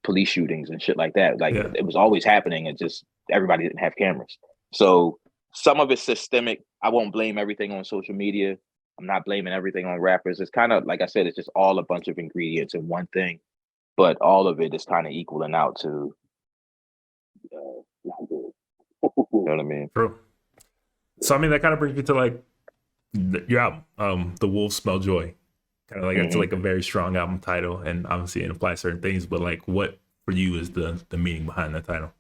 [SPEAKER 1] police shootings and shit like that. Like
[SPEAKER 2] Yeah,
[SPEAKER 1] it was always happening. It just everybody didn't have cameras. So some of it's systemic. I won't blame everything on social media. I'm not blaming everything on rappers. It's kind of like I said, it's just all a bunch of ingredients in one thing, but all of it is kind of equaling out to not good. You know what I mean?
[SPEAKER 2] true. So I mean, that kind of brings me to like your album, "The Wolves Smell Joy." Kind of like it's
[SPEAKER 1] Mm-hmm.
[SPEAKER 2] like a very strong album title, and obviously it implies certain things. But like, what for you is the meaning behind that title?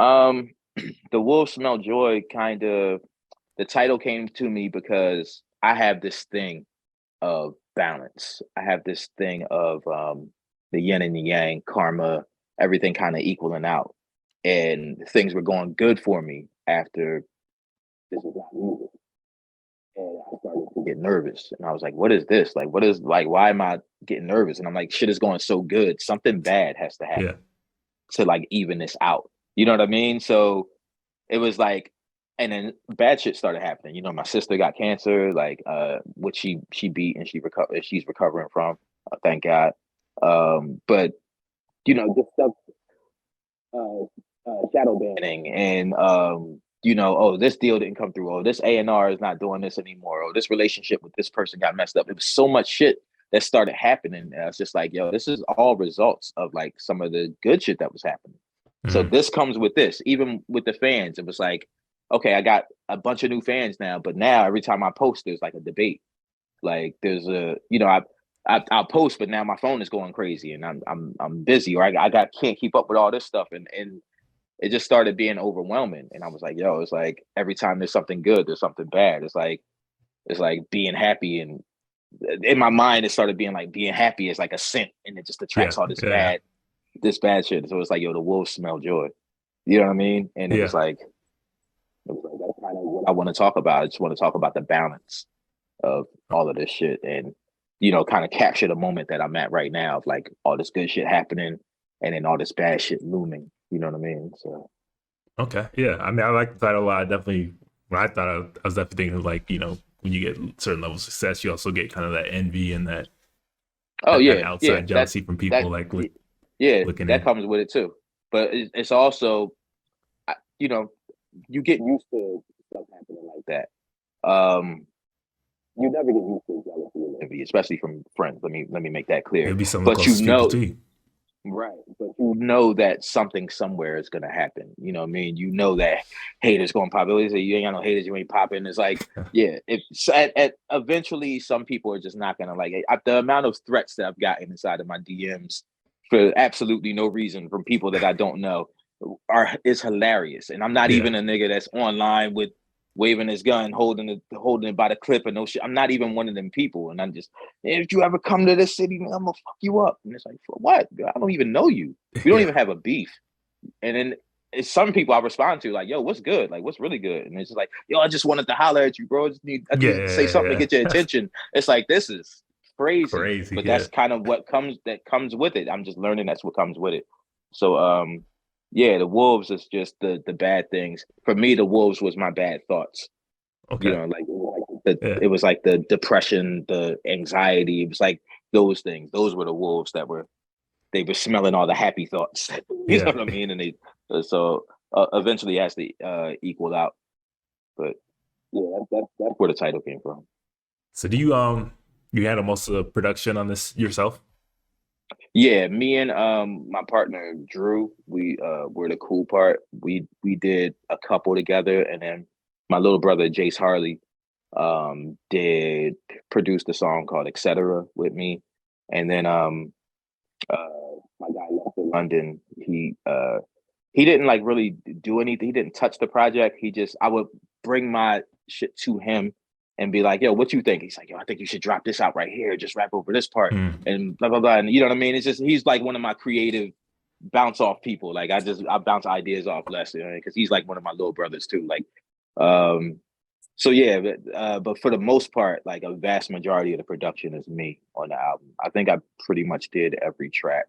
[SPEAKER 1] Um, the wolves smell joy. Kind of the title came to me because I have this thing of balance. I have this thing of the yin and the yang, karma, everything kind of equaling out, and things were going good for me after this was not music. And I started to get nervous, and I was like, "What is this? Like, what is like? Why am I getting nervous?" And I'm like, "Shit is going so good. Something bad has to happen
[SPEAKER 2] Yeah,
[SPEAKER 1] to like even this out." You know what I mean? So it was like, and then bad shit started happening. My sister got cancer, like which she beat and she's recovering from, thank God. But just stuff, shadow banning and oh, this deal didn't come through. Oh, this A&R is not doing this anymore. Oh, this relationship with this person got messed up. It was so much shit that started happening. And I was just like, yo, this is all results of like some of the good shit that was happening. So
[SPEAKER 2] mm,
[SPEAKER 1] this comes with this, even with the fans. It was like, okay, I got a bunch of new fans now, but now every time I post, there's like a debate. Like there's I'll post, but now my phone is going crazy and I'm busy or I got can't keep up with all this stuff and it just started being overwhelming. And I was like, yo, it's like every time there's something good, there's something bad. It's like being happy and in my mind it started being like being happy is like a scent and it just
[SPEAKER 2] yeah,
[SPEAKER 1] attracts all
[SPEAKER 2] yeah,
[SPEAKER 1] this bad shit. So it's like, yo, the wolves smell joy. You know what I mean? And
[SPEAKER 2] yeah.
[SPEAKER 1] it was like that's kind of what I want to talk about. I just want to talk about the balance. of all of this shit, and kind of capture the moment that I'm at right now of like all this good shit happening and then all this bad shit looming. You know what I mean? So
[SPEAKER 2] Okay. Yeah. I mean, I like the title a lot. I definitely, when I thought I was definitely thinking like, when you get certain level of success, you also get kind of that envy and
[SPEAKER 1] oh
[SPEAKER 2] that kind of
[SPEAKER 1] yeah, yeah,
[SPEAKER 2] outside jealousy from people
[SPEAKER 1] that
[SPEAKER 2] like
[SPEAKER 1] yeah,
[SPEAKER 2] looking
[SPEAKER 1] that
[SPEAKER 2] in.
[SPEAKER 1] comes with it too. But it's also, you know, you get used to stuff happening like that. Um, you never get used to jealousy and envy, especially from friends. Let me make that clear.
[SPEAKER 2] It'll be some of the
[SPEAKER 1] But
[SPEAKER 2] closest people to you.
[SPEAKER 1] right, but you know that something somewhere is gonna happen. You know what I mean? You know that haters gonna pop. They always say you ain't got no haters, you ain't popping. It's like, yeah, if at eventually some people are just not gonna like it. The amount of threats that I've gotten inside of my DMs for absolutely no reason from people that I don't know is hilarious. And I'm not
[SPEAKER 2] Yeah.
[SPEAKER 1] even a nigga that's online with waving his gun, holding it by the clip and no shit. I'm not even one of them people. And I'm just, if you ever come to this city, man, I'm gonna fuck you up. And it's like, for what? I don't even know you. We don't
[SPEAKER 2] Yeah.
[SPEAKER 1] even have a beef. And then it's some people I respond to, like, yo, what's good? Like, what's really good? And it's just like, yo, I just wanted to holler at you, bro. I just need to say something to
[SPEAKER 2] Yeah.
[SPEAKER 1] get your
[SPEAKER 2] That's
[SPEAKER 1] attention. It's like, this is crazy.
[SPEAKER 2] crazy.
[SPEAKER 1] But
[SPEAKER 2] Yeah.
[SPEAKER 1] that's kind of what comes with it. I'm just learning that's what comes with it. So yeah, the wolves is just the bad things. For me, the wolves was my bad thoughts.
[SPEAKER 2] Okay.
[SPEAKER 1] It
[SPEAKER 2] Yeah.
[SPEAKER 1] was like the depression, the anxiety. It was like those things. Those were the wolves that they were smelling all the happy thoughts. You know
[SPEAKER 2] Yeah.
[SPEAKER 1] what I mean? And they so eventually it has to equal out. But yeah, that's where the title came from.
[SPEAKER 2] So do you handle most of the production on this yourself?
[SPEAKER 1] Yeah, me and my partner Drew, we were the cool part. We did a couple together, and then my little brother Jace Harley did produce the song called Etc. with me. And then my guy left in London, he didn't like really do anything. He didn't touch the project. I would bring my shit to him and be like, yo, what you think? He's like, yo, I think you should drop this out right here. Just rap over this part
[SPEAKER 2] Mm.
[SPEAKER 1] and blah, blah, blah. And you know what I mean? It's just, he's like one of my creative bounce off people. Like I bounce ideas off less, because he's like one of my little brothers too. Like, um, so yeah, but for the most part, like a vast majority of the production is me on the album. I think I pretty much did every track.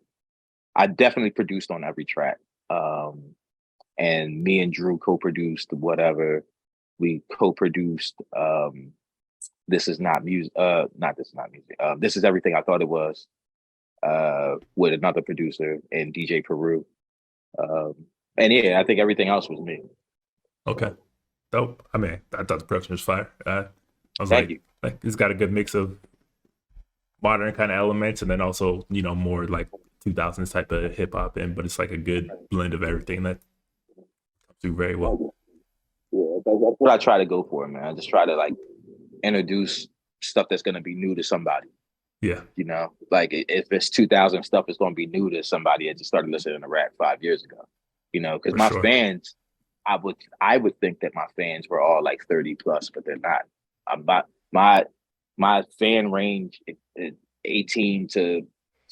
[SPEAKER 1] I definitely produced on every track. Um, and me and Drew co-produced whatever. We co-produced This Is Not Music, not This Is Not Music. This Is Everything I Thought It Was, with another producer and DJ Peru. Um, and yeah, I think everything else was me.
[SPEAKER 2] Okay.
[SPEAKER 1] So
[SPEAKER 2] Dope. I mean, I thought the production was fire. I was
[SPEAKER 1] thank you.
[SPEAKER 2] like it's got a good mix of modern kind of elements and then also, more like 2000s type of hip hop in, but it's like a good blend of everything that comes through very well.
[SPEAKER 1] Yeah, that's what I try to go for, man. I just try to like introduce stuff that's gonna be new to somebody.
[SPEAKER 2] Yeah,
[SPEAKER 1] Like if it's 2000 stuff, it's gonna be new to somebody that just started listening to rap 5 years ago. Because
[SPEAKER 2] for
[SPEAKER 1] my
[SPEAKER 2] sure.
[SPEAKER 1] fans, I would think that my fans were all like 30 plus, but they're not. I'm about my fan range 18 to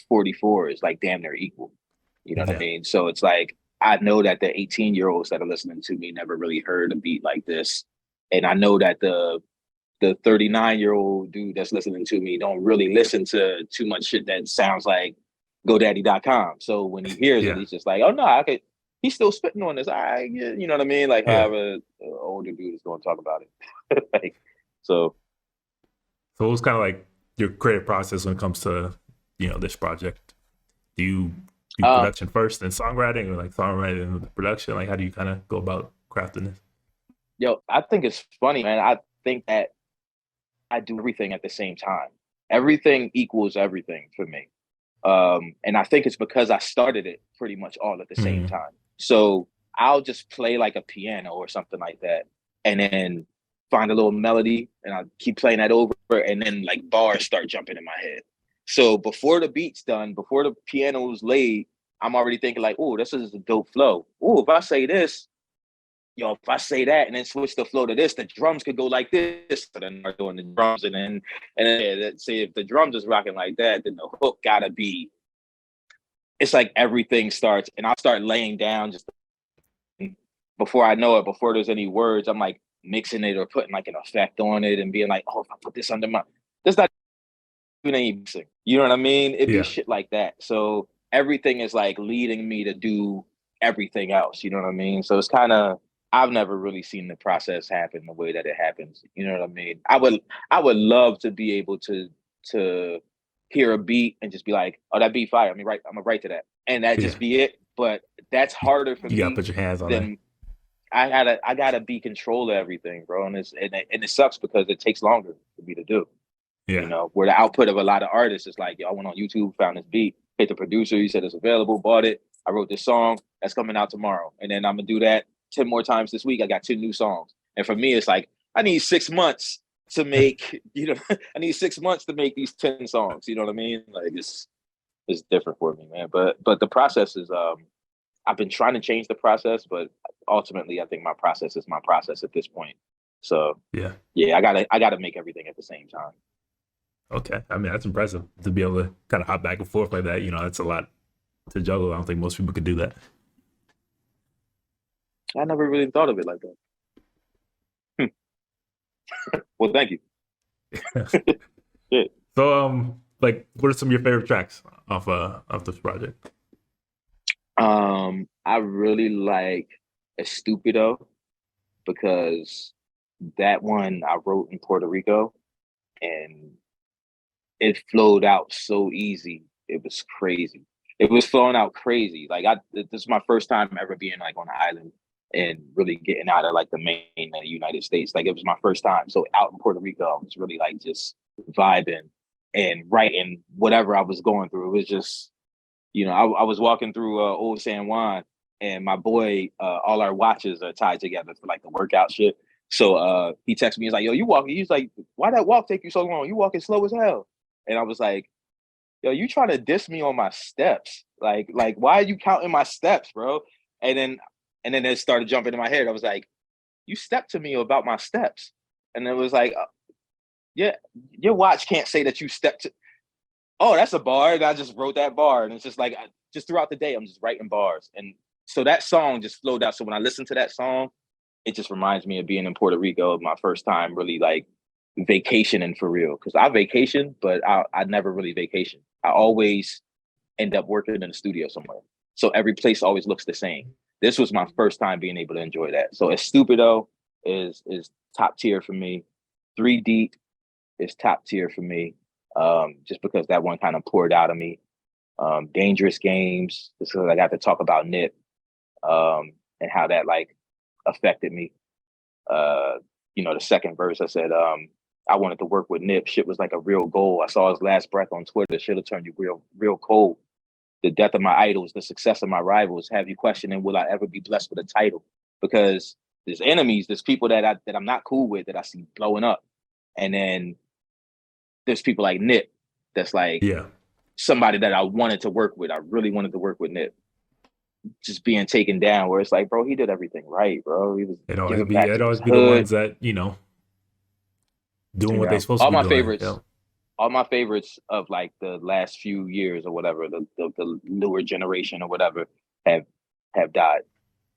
[SPEAKER 1] 44 is like damn near equal. You know what I
[SPEAKER 2] Yeah.
[SPEAKER 1] mean? So it's like I know that the 18-year-olds that are listening to me never really heard a beat like this. And I know that the 39-year-old dude that's listening to me don't really listen to too much shit that sounds like GoDaddy.com. So when he hears it,
[SPEAKER 2] Yeah.
[SPEAKER 1] he's just like, oh no, I could he's still spitting on this. You know what I mean? Like
[SPEAKER 2] Yeah.
[SPEAKER 1] however older dude is going to talk about it. Like so
[SPEAKER 2] So it was kind of like your creative process when it comes to, this project. Do you do
[SPEAKER 1] um
[SPEAKER 2] production first and songwriting or like songwriting and the production? Like how do you kind of go about crafting this?
[SPEAKER 1] yo, I think it's funny, man. I think that I do everything at the same time. Everything equals everything for me. And I think it's because I started it pretty much all at the same
[SPEAKER 2] Mm.
[SPEAKER 1] time. So I'll just play like a piano or something like that, and then find a little melody, and I'll keep playing that over, and then like bars start jumping in my head. So before the beat's done, before the piano's laid, I'm already thinking like, oh, this is a dope flow. Oh, if I say this, if I say that and then switch the flow to this, the drums could go like this. So then start doing the drums, and then yeah, say if the drums is rocking like that, then the hook gotta be. It's like everything starts, and I'll start laying down just before I know it. Before there's any words, I'm like mixing it or putting like an effect on it and being like, oh, if I put this under my, that's not even any mixing. You know what I mean? It'd be
[SPEAKER 2] Yeah.
[SPEAKER 1] shit like that. So everything is like leading me to do everything else. You know what I mean? So it's kind of, I've never really seen the process happen the way that it happens. You know what I mean? I would love to be able to hear a beat and just be like, oh, that beat fire. I'm gonna write to that. And that
[SPEAKER 2] Yeah.
[SPEAKER 1] just be it. But that's harder for
[SPEAKER 2] You gotta
[SPEAKER 1] me
[SPEAKER 2] put your hands on that.
[SPEAKER 1] than I gotta be control of everything, bro. And it sucks because it takes longer for me to do. You
[SPEAKER 2] Yeah.
[SPEAKER 1] know, where the output of a lot of artists is like, yo, I went on YouTube, found this beat, hit the producer, he said it's available, bought it. I wrote this song that's coming out tomorrow. And then I'm gonna do that 10 more times this week. I got 10 new songs. And for me, it's like, I need 6 months to make, I need 6 months to make these 10 songs. You know what I mean? Like it's different for me, man. But the process is I've been trying to change the process, but ultimately I think my process is my process at this point. So
[SPEAKER 2] Yeah.
[SPEAKER 1] yeah, I gotta make everything at the same time.
[SPEAKER 2] Okay. I mean, that's impressive to be able to kind of hop back and forth like that. That's a lot to juggle. I don't think most people could do that.
[SPEAKER 1] I never really thought of it like that. Well, thank you. Yeah.
[SPEAKER 2] So, like, what are some of your favorite tracks off this project?
[SPEAKER 1] I really like Estupido because that one I wrote in Puerto Rico and it flowed out so easy. It was crazy. It was flowing out crazy. Like this is my first time ever being like on an island and really getting out of like the main of the United States. Like it was my first time. So out in Puerto Rico, I was really like just vibing and writing whatever I was going through. It was just, I was walking through Old San Juan and my boy, all our watches are tied together for like the workout shit. So he texted me, he's like, yo, you walking? He's like, why that walk take you so long? You walking slow as hell. And I was like, yo, you trying to diss me on my steps? Like, why are you counting my steps, bro? And then, and then it started jumping in my head. I was like, you stepped to me about my steps, and it was like, yeah, your watch can't say that you stepped to. Oh, that's a bar, and I just wrote that bar, and it's just like, just throughout the day, I'm just writing bars, and so that song just flowed out. So when I listen to that song, it just reminds me of being in Puerto Rico, my first time really like vacationing for real. Because I vacation, but I never really vacation. I always end up working in a studio somewhere. So every place always looks the same. This was my first time being able to enjoy that. So Estupido is top tier for me. 3D is top tier for me. Just because that one kind of poured out of me. Dangerous Games, just because I got to talk about Nip and how that like affected me. The second verse I said, I wanted to work with Nip. Shit was like a real goal. I saw his last breath on Twitter. Should have turned you real cold. The death of my idols, the success of my rivals, have you questioning will I ever be blessed with a title? Because there's enemies, there's people that I'm not cool with that I see blowing up. And then there's people like Nip that's like
[SPEAKER 2] Yeah.
[SPEAKER 1] somebody that I wanted to work with. I really wanted to work with Nip. Just being taken down where it's like, bro, he did everything right, bro. He was giving back
[SPEAKER 2] It'd
[SPEAKER 1] to his
[SPEAKER 2] always be the
[SPEAKER 1] hood.
[SPEAKER 2] ones that, doing what
[SPEAKER 1] Yeah.
[SPEAKER 2] they're supposed to
[SPEAKER 1] All
[SPEAKER 2] be
[SPEAKER 1] my
[SPEAKER 2] doing. Yeah.
[SPEAKER 1] favorites, all my favorites of like the last few years or whatever, the newer generation or whatever have died.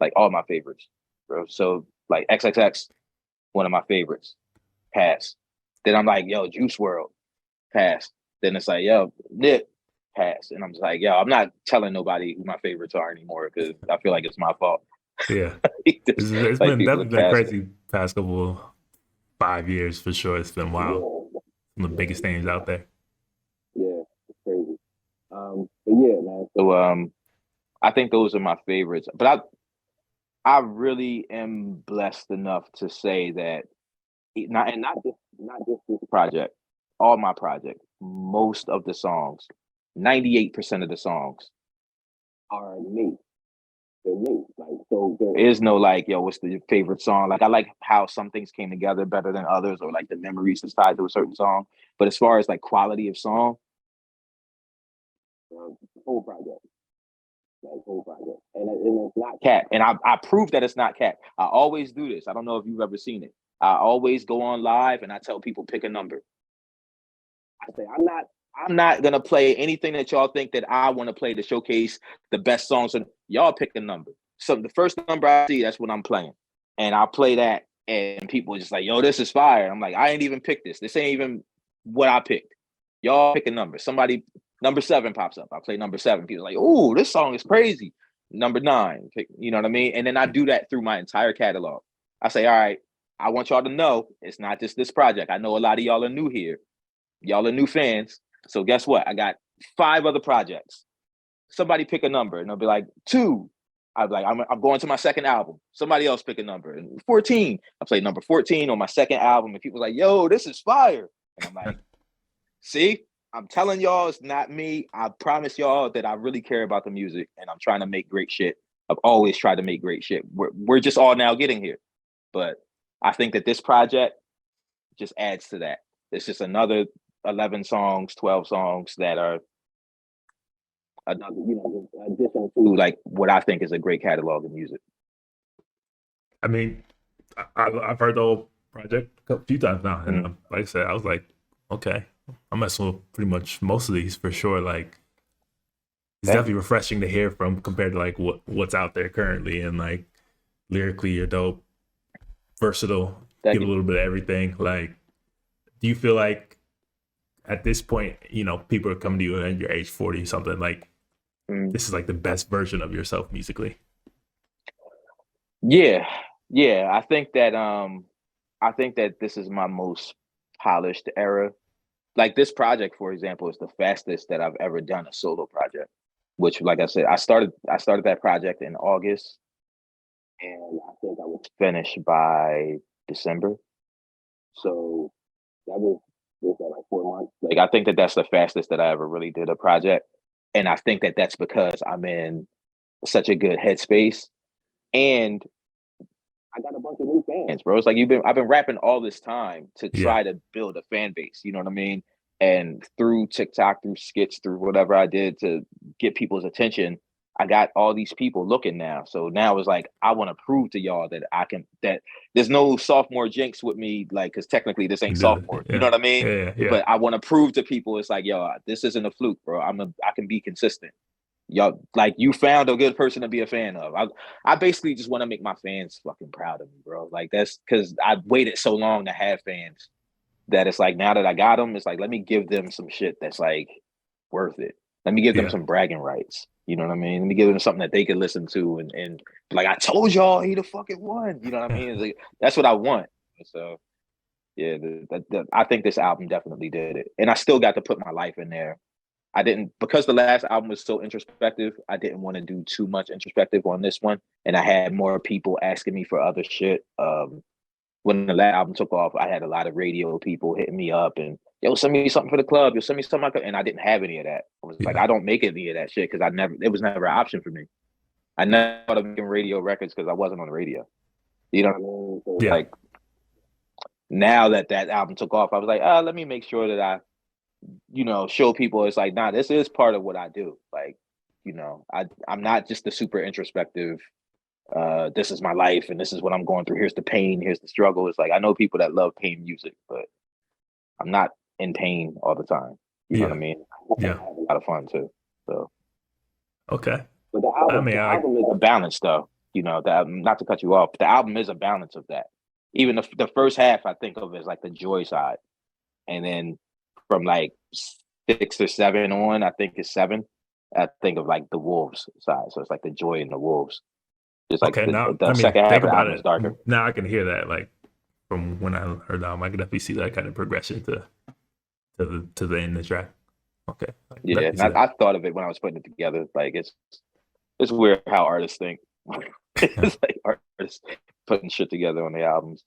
[SPEAKER 1] Like all my favorites, bro. So like XXX, one of my favorites, passed. Then I'm like, yo, Juice World, passed. Then it's like, yo, Nip, passed. And I'm just like, yo, I'm not telling nobody who my favorites are anymore because I feel like it's my fault.
[SPEAKER 2] Yeah. It's
[SPEAKER 1] Like
[SPEAKER 2] been
[SPEAKER 1] people are
[SPEAKER 2] definitely been
[SPEAKER 1] passing.
[SPEAKER 2] crazy past couple 5 years for sure. It's been wild.
[SPEAKER 1] Yeah,
[SPEAKER 2] Some of the
[SPEAKER 1] yeah,
[SPEAKER 2] biggest names out there.
[SPEAKER 1] yeah, it's crazy. But yeah, man. So I think those are my favorites. But I really am blessed enough to say that not just this project, all my projects, most of the songs, 98% of the songs are me. They're me. Like so there is no like, yo, what's the favorite song? Like I like how some things came together better than others, or like the memories that's tied to a certain song. But as far as like quality of song, whole project. Like whole project. And it's not cat. And I prove that it's not cat. I always do this. I don't know if you've ever seen it. I always go on live and I tell people pick a number. I say I'm not gonna play anything that y'all think that I want to play to showcase the best songs. And y'all pick a number. So the first number I see, that's what I'm playing. And I'll play that and people were just like, "Yo, this is fire." I'm like, "I ain't even picked this. This ain't even what I picked. Y'all pick a number. Somebody number 7 pops up. I play number 7. People are like, "Oh, this song is crazy." Number 9, pick, you know what I mean? And then I do that through my entire catalog. I say, "All right, I want y'all to know it's not just this project. I know a lot of y'all are new here. Y'all are new fans. So guess what? I got 5 other projects. Somebody pick a number, and they'll be like 2. I'm like, I'm going to my second album. Somebody else pick a number. And 14. I play number 14 on my second album, and people are like, "Yo, this is fire." And I'm like, "See, I'm telling y'all it's not me. I promise y'all that I really care about the music, and I'm trying to make great shit. I've always tried to make great shit. We're just all now getting here." But I think that this project just adds to that. It's just another 11 songs, 12 songs that are another, addition to like what I think is a great catalog of music.
[SPEAKER 2] I mean, I've heard the whole project a few times now, and like I said, I was like, okay, I'm messing with pretty much most of these for sure. Like, it's definitely refreshing to hear from compared to like what's out there currently, and like lyrically, you're dope, versatile, give a little bit of everything. Like, do you feel like at this point, people are coming to you and you're age 40 something, like this is like the best version of yourself musically?
[SPEAKER 1] Yeah. I think that this is my most polished era. Like this project, for example, is the fastest that I've ever done a solo project. Which, like I said, I started that project in August, and I think I was finished by December. So that was like 4 months. Like I think that that's the fastest that I ever really did a project, and I think that that's because I'm in such a good headspace, and I got a bunch of new fans, bro. It's like I've been rapping all this time to try to build a fan base. You know what I mean? And through TikTok, through skits, through whatever I did to get people's attention, I got all these people looking now. So now it's like I want to prove to y'all that that there's no sophomore jinx with me, like because technically this ain't sophomore. You know what I mean?
[SPEAKER 2] Yeah.
[SPEAKER 1] But I want to prove to people it's like, yo, this isn't a fluke, bro. I can be consistent. Y'all, like, you found a good person to be a fan of. I basically just want to make my fans fucking proud of me, bro. Like that's because I waited so long to have fans that it's like now that I got them, it's like let me give them some shit that's like worth it. Let me give them some bragging rights. You know what I mean? Let me give them something that they can listen to and like I told y'all he the fucking one. You know what I mean? It's like, that's what I want. So yeah, I think this album definitely did it, and I still got to put my life in there. I didn't, because the last album was so introspective, I didn't want to do too much introspective on this one. And I had more people asking me for other shit. When the last album took off, I had a lot of radio people hitting me up and, yo, send me something for the club. Yo, send me something. And I didn't have any of that. I was like, I don't make any of that shit because it was never an option for me. I never thought of making radio records because I wasn't on the radio. You know what I mean? So like, now that album took off, I was like, let me make sure that I show people it's like, nah, this is part of what I do. Like, I'm not just the super introspective, this is my life and this is what I'm going through. Here's the pain, here's the struggle. It's like, I know people that love pain music, but I'm not in pain all the time. You know what I mean?
[SPEAKER 2] Yeah.
[SPEAKER 1] I have a lot of fun too. So.
[SPEAKER 2] Okay.
[SPEAKER 1] But the album is a balance though. Not to cut you off, but the album is a balance of that. Even the first half I think of as like the joy side. And then from like 6 or 7 on, I think it's 7. I think of like the wolves side, so it's like the joy in the wolves. Just like the second half of the album is darker.
[SPEAKER 2] Now I can hear that. Like from when I heard the album, I can definitely see that kind of progression to the end of the track. Okay.
[SPEAKER 1] Yeah, I thought of it when I was putting it together. Like it's weird how artists think. It's like artists putting shit together on the albums.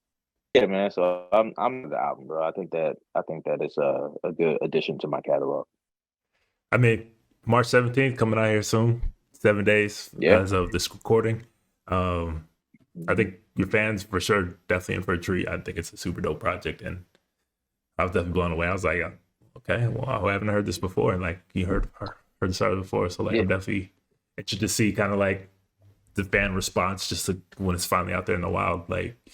[SPEAKER 1] Yeah, man. So I'm the album, bro. I think that it's a good addition to my catalog.
[SPEAKER 2] I mean, March 17th coming out here soon. 7 days as of this recording. I think your fans for sure definitely in for a treat. I think it's a super dope project, and I was definitely blown away. I was like, okay, well, I haven't heard this before, and like you heard the start before, so like I'm definitely interested to see kind of like the fan response when it's finally out there in the wild. Like, do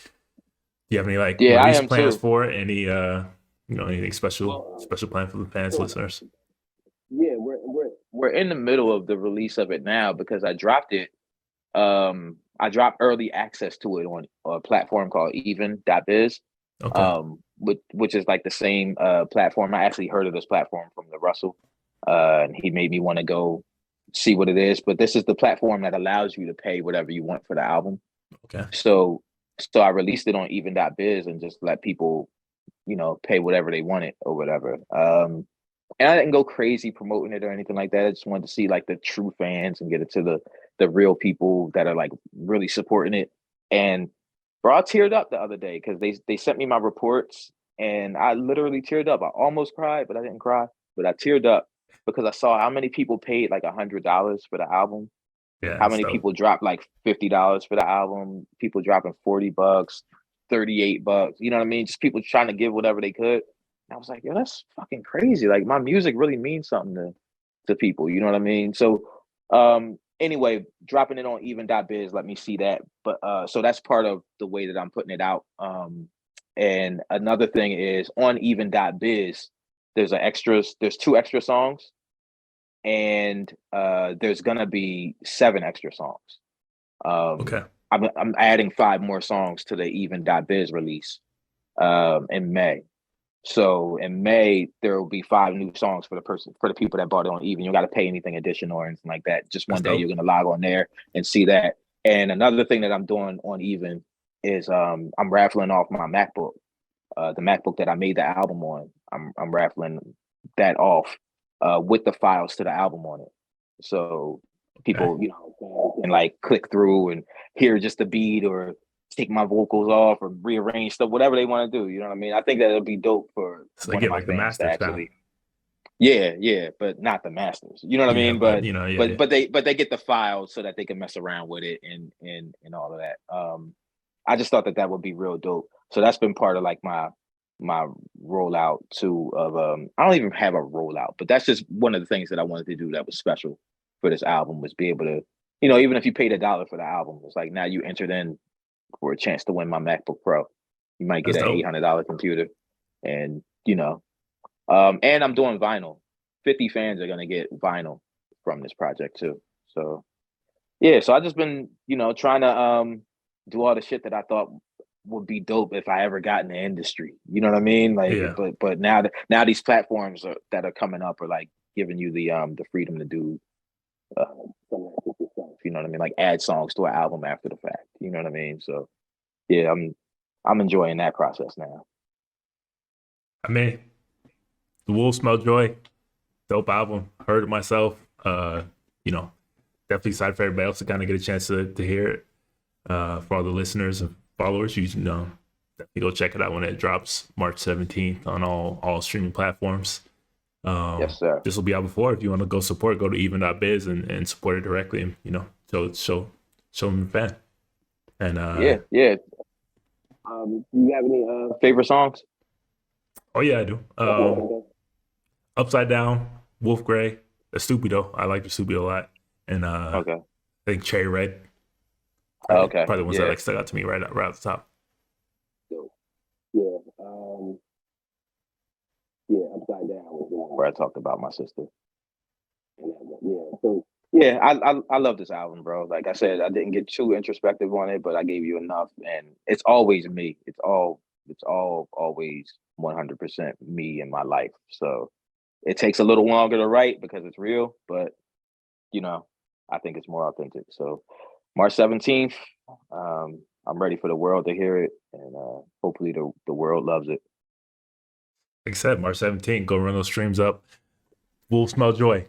[SPEAKER 2] you have any like release plans for it? Any anything special plan for the fans, listeners?
[SPEAKER 1] Yeah, we're in the middle of the release of it now because I dropped it I dropped early access to it on a platform called even.biz,
[SPEAKER 2] Okay.
[SPEAKER 1] which is like the same platform. I actually heard of this platform from the Russell, and he made me want to go see what it is. But this is the platform that allows you to pay whatever you want for the album.
[SPEAKER 2] Okay.
[SPEAKER 1] So I released it on even.biz and just let people, pay whatever they wanted or whatever. And I didn't go crazy promoting it or anything like that. I just wanted to see like the true fans and get it to the real people that are like really supporting it. And bro, I teared up the other day because they sent me my reports and I literally teared up. I almost cried, but I didn't cry. But I teared up because I saw how many people paid like $100 for the album.
[SPEAKER 2] Yeah,
[SPEAKER 1] How
[SPEAKER 2] it's
[SPEAKER 1] many
[SPEAKER 2] dope.
[SPEAKER 1] people dropped like $50 for the album? People dropping $40, $38. You know what I mean? Just people trying to give whatever they could. And I was like, yo, that's fucking crazy. Like my music really means something to people. You know what I mean? So anyway, dropping it on even.biz, let me see that. But so that's part of the way that I'm putting it out. And another thing is on even.biz, there's 2 extra songs and there's gonna be 7 extra songs. Um,
[SPEAKER 2] Okay.
[SPEAKER 1] I'm adding 5 more songs to the even.biz release in May. So in May there will be 5 new songs for the people that bought it on even. You don't got to pay anything additional or anything like that. Just
[SPEAKER 2] That's
[SPEAKER 1] one day you're
[SPEAKER 2] dope.
[SPEAKER 1] gonna log on there and see that. And another thing that I'm doing on even is I'm raffling off my MacBook, the MacBook that I made the album on. I'm raffling that off with the files to the album on it. So
[SPEAKER 2] Okay.
[SPEAKER 1] people, can like click through and hear just the beat or take my vocals off or rearrange stuff, whatever they want to do. You know what I mean? I think that it'll be dope for
[SPEAKER 2] So they
[SPEAKER 1] one of
[SPEAKER 2] get
[SPEAKER 1] my
[SPEAKER 2] like the
[SPEAKER 1] fans to
[SPEAKER 2] masters now.
[SPEAKER 1] actually. Yeah, yeah, but not the masters. You know what I
[SPEAKER 2] Yeah,
[SPEAKER 1] mean?
[SPEAKER 2] but
[SPEAKER 1] But
[SPEAKER 2] you know, yeah,
[SPEAKER 1] but
[SPEAKER 2] yeah.
[SPEAKER 1] but they but they get the files so that they can mess around with it and all of that. I just thought that that would be real dope. So that's been part of like my rollout too of I don't even have a rollout, but that's just one of the things that I wanted to do that was special for this album was be able to, even if you paid $1 for the album, it's like now you entered in for a chance to win my MacBook Pro. You might get
[SPEAKER 2] That's
[SPEAKER 1] an
[SPEAKER 2] dope.
[SPEAKER 1] $800 computer and and I'm doing vinyl. 50 fans are gonna get vinyl from this project too. So yeah, so I just been, trying to do all the shit that I thought would be dope if I ever got in the industry. You know what I mean? Like,
[SPEAKER 2] Yeah.
[SPEAKER 1] but now these platforms that are coming up are like giving you the freedom to do some of that stupid stuff. You know what I mean? Like add songs to an album after the fact. You know what I mean? So yeah, I'm enjoying that process now.
[SPEAKER 2] I mean, The Wolves Smell Joy, dope album. Heard it myself. You know, definitely excited for everybody else to kind of get a chance to hear it. For all the listeners and followers, you know, definitely go check it out when it drops March 17th on all streaming platforms.
[SPEAKER 1] Yes, sir.
[SPEAKER 2] This will be out before. If you want to go support, go to even.biz and support it directly and, you know, show them a fan. And
[SPEAKER 1] Yeah, yeah. Do you have any favorite songs?
[SPEAKER 2] oh yeah, I do. Upside Down, Wolf Gray, the Stupido. I like the Stupido a lot. And
[SPEAKER 1] Okay.
[SPEAKER 2] I think Cherry Red,
[SPEAKER 1] Okay.
[SPEAKER 2] probably the ones that
[SPEAKER 1] Yeah.
[SPEAKER 2] like stuck out to me right off the top.
[SPEAKER 1] So, yeah. Yeah. Upside Down was the one where I talked about my sister. And yeah. So yeah, I love this album, bro. Like I said, I didn't get too introspective on it, but I gave you enough, and it's always me. It's all always 100% me in my life. So it takes a little longer to write because it's real, but you know, I think it's more authentic. So March 17th, I'm ready for the world to hear it, and hopefully the world loves it.
[SPEAKER 2] Like I said, March 17th, go run those streams up. Wolf Smell Joy.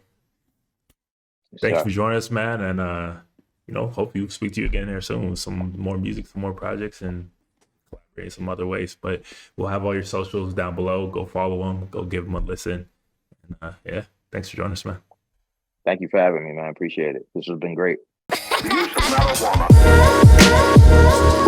[SPEAKER 1] Yes,
[SPEAKER 2] Thanks
[SPEAKER 1] sir.
[SPEAKER 2] for joining us, man. And you know, hope you speak to you again here soon with some more music, some more projects, and collaborate in some other ways. But we'll have all your socials down below. Go follow them. Go give them a listen. And yeah, thanks for joining us, man.
[SPEAKER 1] Thank you for having me, man. I appreciate it. This has been great.
[SPEAKER 3] The use of marijuana